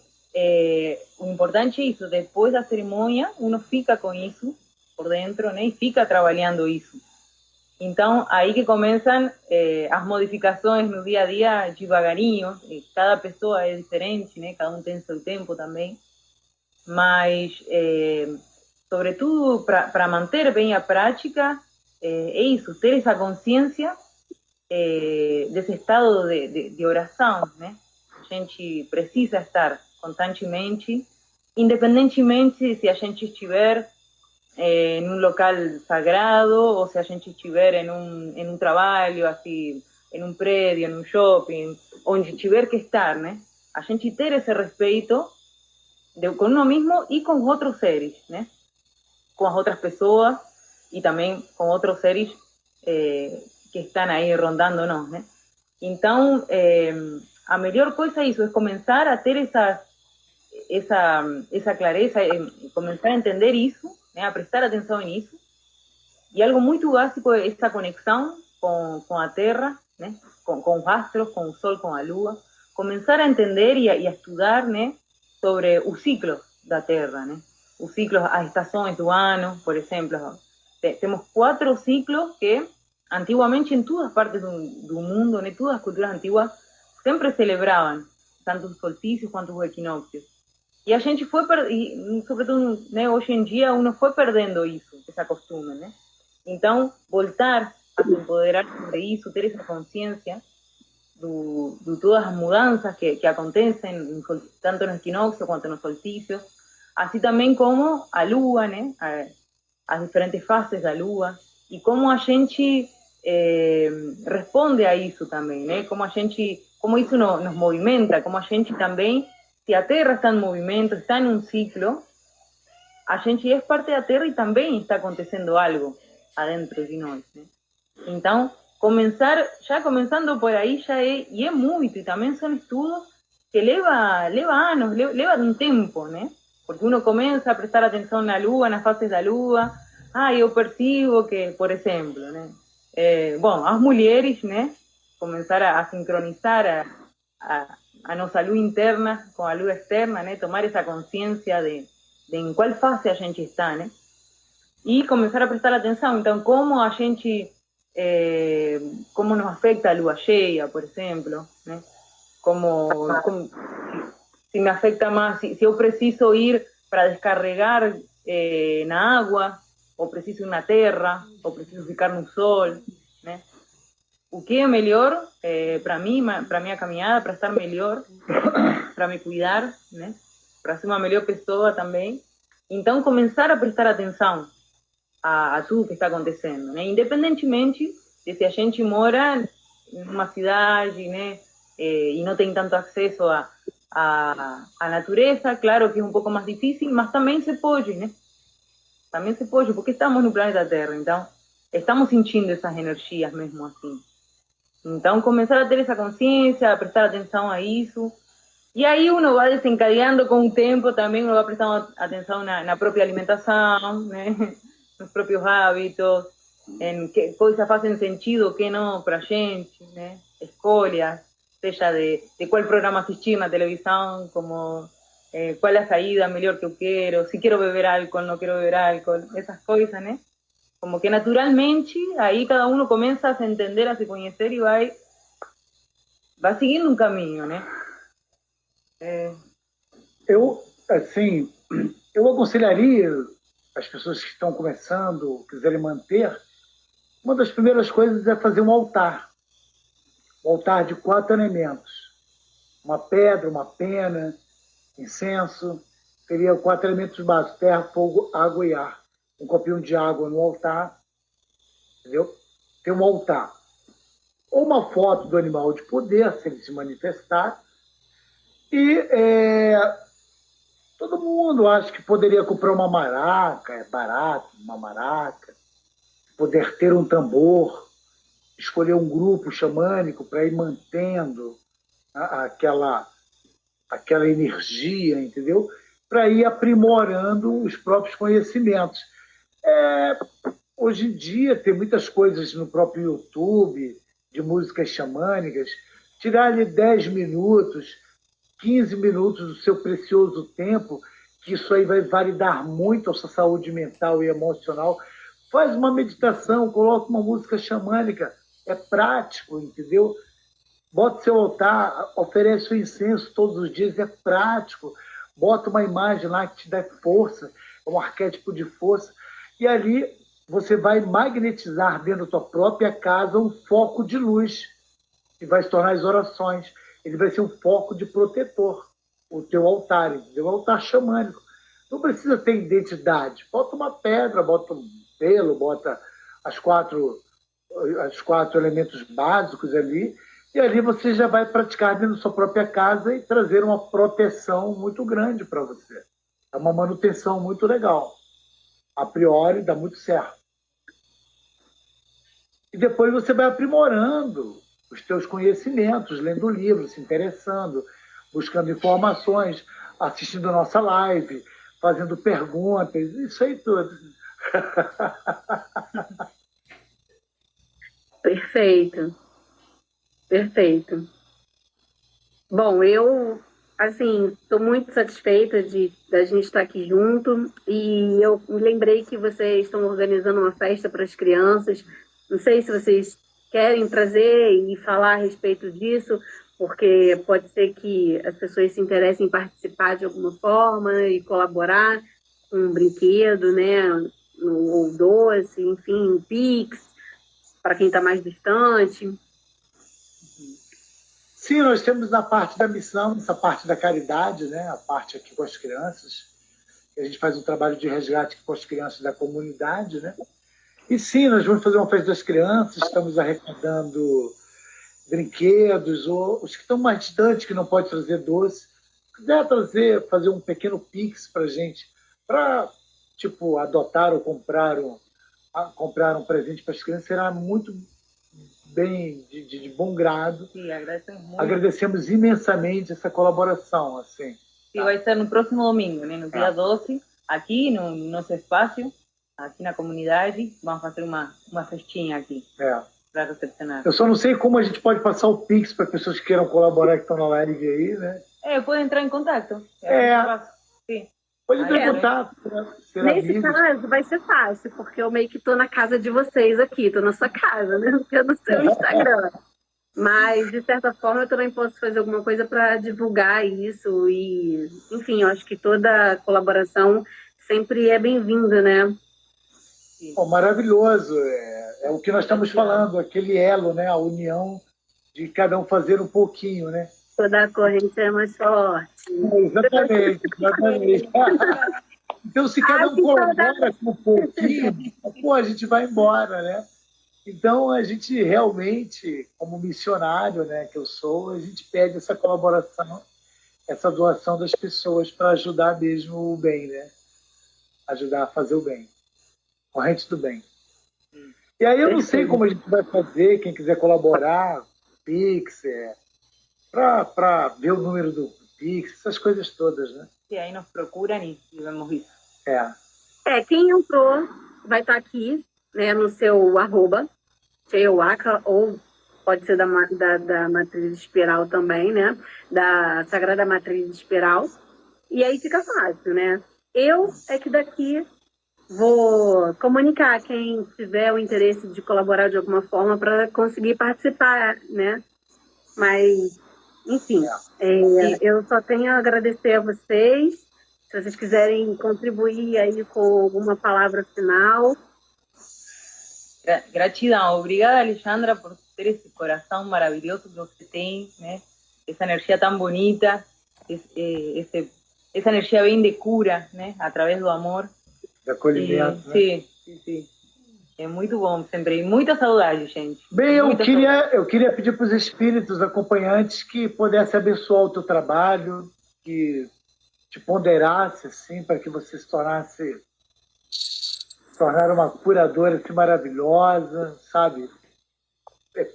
o importante é isso, depois da cerimônia, uno fica com isso por dentro, né? E fica trabalhando isso. Então, aí que começam as modificações no dia a dia devagarinho. Cada pessoa é diferente, né? Cada um tem seu tempo também. Mas, sobretudo, para manter bem a prática, é isso, ter essa consciência desse estado de oração, né? A gente precisa estar constantemente, independentemente se a gente estiver em um local sagrado ou se a gente estiver em um trabalho, assim, em um prédio, em um shopping, onde tiver que estar, né? A gente ter esse respeito com uno mesmo e com outros seres, né? Com as outras pessoas e também com outros seres que estão aí rondando-nos, né? Então, a melhor coisa é isso, é começar a ter essa clareza, começar a entender isso, né? A prestar atenção nisso. E algo muito básico é essa conexão com a Terra, né? Com os astros, com o Sol, com a Lua. Começar a entender e a estudar, né? Sobre os ciclos da Terra, né? Os ciclos, as estações do ano, por exemplo. Temos 4 ciclos que, antiguamente, em todas partes do mundo, né? Todas as culturas antiguas, sempre celebravam, tanto os solstícios quanto os equinócios. E a gente foi, sobretudo, né, hoje em dia, uno foi perdendo isso, essa costume, né? Então, voltar a se empoderar sobre isso, ter essa consciência de todas as mudanças que acontecem, tanto no equinócio quanto nos solstícios, assim também como a lua, né? As diferentes fases da lua, e como a gente responde a isso também, né? Como isso nos movimenta, como a gente também, se a Terra está em movimento, está em um ciclo, a gente é parte da Terra e também está acontecendo algo adentro de nós, né? Então, começando por aí, e é muito, e também são estudos que leva anos, leva um tempo, né? Porque uno começa a prestar atenção na Lua, nas fases da Lua. Eu percebo que, por exemplo, né? Bom, as mulheres, né? Começar a sincronizar a nossa lua interna com a lua externa, né? Tomar essa consciência de em qual fase a gente está, né? E começar a prestar atenção. Então, como a gente... como nos afecta a lua cheia, por exemplo, né? Como se me afecta más, si yo preciso ir para descarregar na água, ou preciso ir na terra, ou preciso ficar no sol, né? O que é melhor para mim, para minha caminhada, para estar melhor, para me cuidar, né? Para ser uma melhor pessoa também. Então, começar a prestar atenção a tudo que está acontecendo, né? Independentemente de se a gente mora em uma cidade, né? E não tem tanto acesso à natureza, claro que é um pouco mais difícil, mas também se pode, né? Também se pode, porque estamos no planeta Terra, então estamos sentindo essas energias mesmo assim. Então, começar a ter essa consciência, a prestar atenção a isso. E aí uno vai desencadeando com o tempo, também uno vai prestando atenção na própria alimentação, né? Nos próprios hábitos, em que coisas fazem sentido, que não para a gente, né? Escolhas, seja de qual programa assistir na televisão, como qual é a saída melhor que eu quero, se quero beber álcool, não quero beber álcool, essas coisas, né? Como que naturalmente, aí cada uno começa a se entender, a se conhecer e vai seguindo um caminho, né? Eu, assim, eu aconselharia as pessoas que estão começando, quiserem manter, uma das primeiras coisas é fazer um altar. Um altar de 4 elementos. Uma pedra, uma pena, incenso. Seria 4 elementos básicos: terra, fogo, água e ar. Um copinho de água no altar. Entendeu? Tem um altar. Ou uma foto do animal de poder, se ele se manifestar. E todo mundo acha que poderia comprar uma maraca, é barato, uma maraca. Poder ter um tambor, escolher um grupo xamânico para ir mantendo aquela energia, entendeu? Para ir aprimorando os próprios conhecimentos. Hoje em dia tem muitas coisas no próprio YouTube de músicas xamânicas. Tirar-lhe 10 minutos, 15 minutos do seu precioso tempo, que isso aí vai validar muito a sua saúde mental e emocional. Faz uma meditação, coloca uma música xamânica, é prático, entendeu? Bota seu altar, oferece o incenso todos os dias, é prático. Bota uma imagem lá que te dá força, é um arquétipo de força. E ali você vai magnetizar dentro da tua própria casa um foco de luz, que vai se tornar as orações. Ele vai ser um foco de protetor, o teu altar, entendeu? O altar xamânico. Não precisa ter identidade. Bota uma pedra, bota um pelo, bota as quatro elementos básicos ali, e ali você já vai praticar dentro da sua própria casa e trazer uma proteção muito grande para você. É uma manutenção muito legal. A priori, dá muito certo. E depois você vai aprimorando os teus conhecimentos, lendo livros, se interessando, buscando informações, assistindo a nossa live, fazendo perguntas, isso aí tudo. Perfeito. Perfeito. Bom, eu, assim, estou muito satisfeita da gente estar aqui junto, e eu me lembrei que vocês estão organizando uma festa para as crianças. Não sei se vocês querem trazer e falar a respeito disso, porque pode ser que as pessoas se interessem em participar de alguma forma e colaborar com um brinquedo, né, ou doce, enfim, um Pix, para quem está mais distante. Sim, nós temos na parte da missão, essa parte da caridade, né, a parte aqui com as crianças. A gente faz um trabalho de resgate com as crianças da comunidade, né? E sim, nós vamos fazer uma festa das crianças, estamos arrecadando brinquedos, ou os que estão mais distantes, que não pode trazer doce. Se quiser fazer um pequeno Pix para a gente, para, tipo, adotar ou comprar um presente para as crianças, será muito bem, de bom grado. Sim, agradecemos imensamente essa colaboração. Assim. Sim, vai ser no próximo domingo, né? No dia 12, aqui no nosso espaço, aqui na comunidade, vamos fazer uma festinha aqui para recepcionar. Eu só não sei como a gente pode passar o Pix para pessoas que queiram colaborar, que estão na live aí, né? Pode entrar em contato. Sim. Pode entrar em contato. Nesse caso, vai ser fácil, porque eu meio que estou na casa de vocês aqui, estou na sua casa, né? Porque eu no seu Instagram. Mas, de certa forma, eu também posso fazer alguma coisa para divulgar isso. E, enfim, eu acho que toda colaboração sempre é bem-vinda, né? Bom, maravilhoso. É o que nós estamos falando, aquele elo, né? A união de cada um fazer um pouquinho, né? Toda a corrente é mais forte. Exatamente, exatamente. Então, se cada um colabora com um pouquinho, pô, a gente vai embora, né? Então, a gente realmente, como missionário, né, que eu sou, a gente pede essa colaboração, essa doação das pessoas para ajudar mesmo o bem, né? Ajudar a fazer o bem. Corrente do bem. E aí eu não sei como a gente vai fazer, quem quiser colaborar, Pix, para ver o número do Pix, essas coisas todas, né? E aí nos procuram e vemos isso. Quem entrou vai estar aqui, né, no seu arroba, Cheiowaka, ou pode ser da Matriz Espiral também, né? Da Sagrada Matriz Espiral. E aí fica fácil, né? Eu é que daqui vou comunicar quem tiver o interesse de colaborar de alguma forma para conseguir participar, né? Mas, enfim, eu só tenho a agradecer a vocês. Se vocês quiserem contribuir aí com alguma palavra final. Gratidão. Obrigada, Alexandra, por ter esse coração maravilhoso que você tem, né? Essa energia tão bonita, essa energia vem de cura, né? Através do amor. De acolhimento, né? Sim. É muito bom sempre. E muita saudade, gente. Bem, eu queria pedir para os espíritos acompanhantes que pudessem abençoar o teu trabalho, que te ponderasse, assim, para que você se tornar uma curadora assim, maravilhosa, sabe?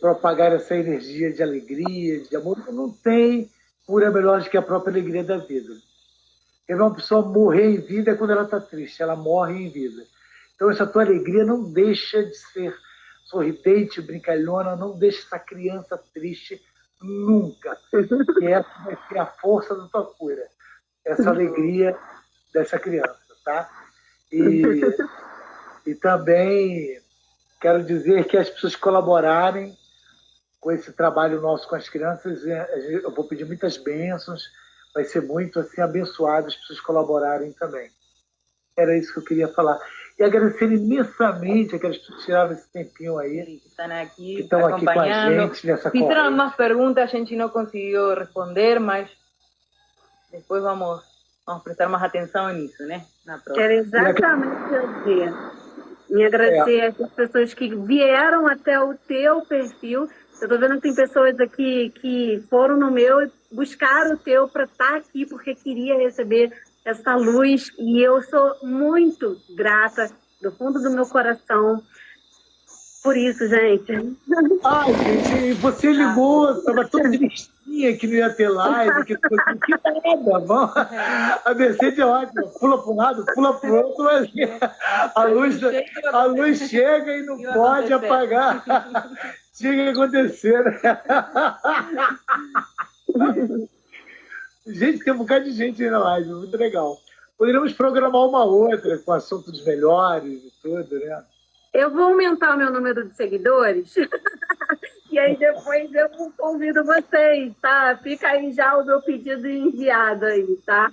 Propagar essa energia de alegria, de amor. Não tem cura melhor do que a própria alegria da vida. Porque uma pessoa morrer em vida é quando ela está triste, ela morre em vida. Então, essa tua alegria não deixa de ser sorridente, brincalhona, não deixa essa criança triste nunca. E essa vai ser a força da tua cura. Essa alegria dessa criança, tá? E também quero dizer que as pessoas colaborarem com esse trabalho nosso com as crianças, eu vou pedir muitas bênçãos, vai ser muito assim abençoado as pessoas colaborarem também. Era isso que eu queria falar. E agradecer imensamente aquelas pessoas que tiraram esse tempinho aí, que estão aqui com a acompanhando. gente nessa Fizeram corrente. umas perguntas, a gente não conseguiu responder, mas depois vamos prestar mais atenção nisso, né? Na próxima. Quero exatamente dizer. Me agradecer a essas pessoas que vieram até o teu perfil. Eu estou vendo que tem pessoas aqui que foram no meu e buscaram o teu para estar aqui porque queria receber essa luz. E eu sou muito grata do fundo do meu coração por isso, gente. Ai, gente, você ligou, estava toda tristinha que não ia ter live, que nada, vamos. A Mercedes é ótima, pula para um lado, pula para o outro, mas a luz chega e não pode apagar. Tinha que acontecer, né? Gente, tem um bocado de gente aí na live, muito legal. Poderíamos programar uma outra com assuntos melhores e tudo, né? Eu vou aumentar o meu número de seguidores e aí depois eu convido vocês, tá? Fica aí já o meu pedido enviado aí, tá?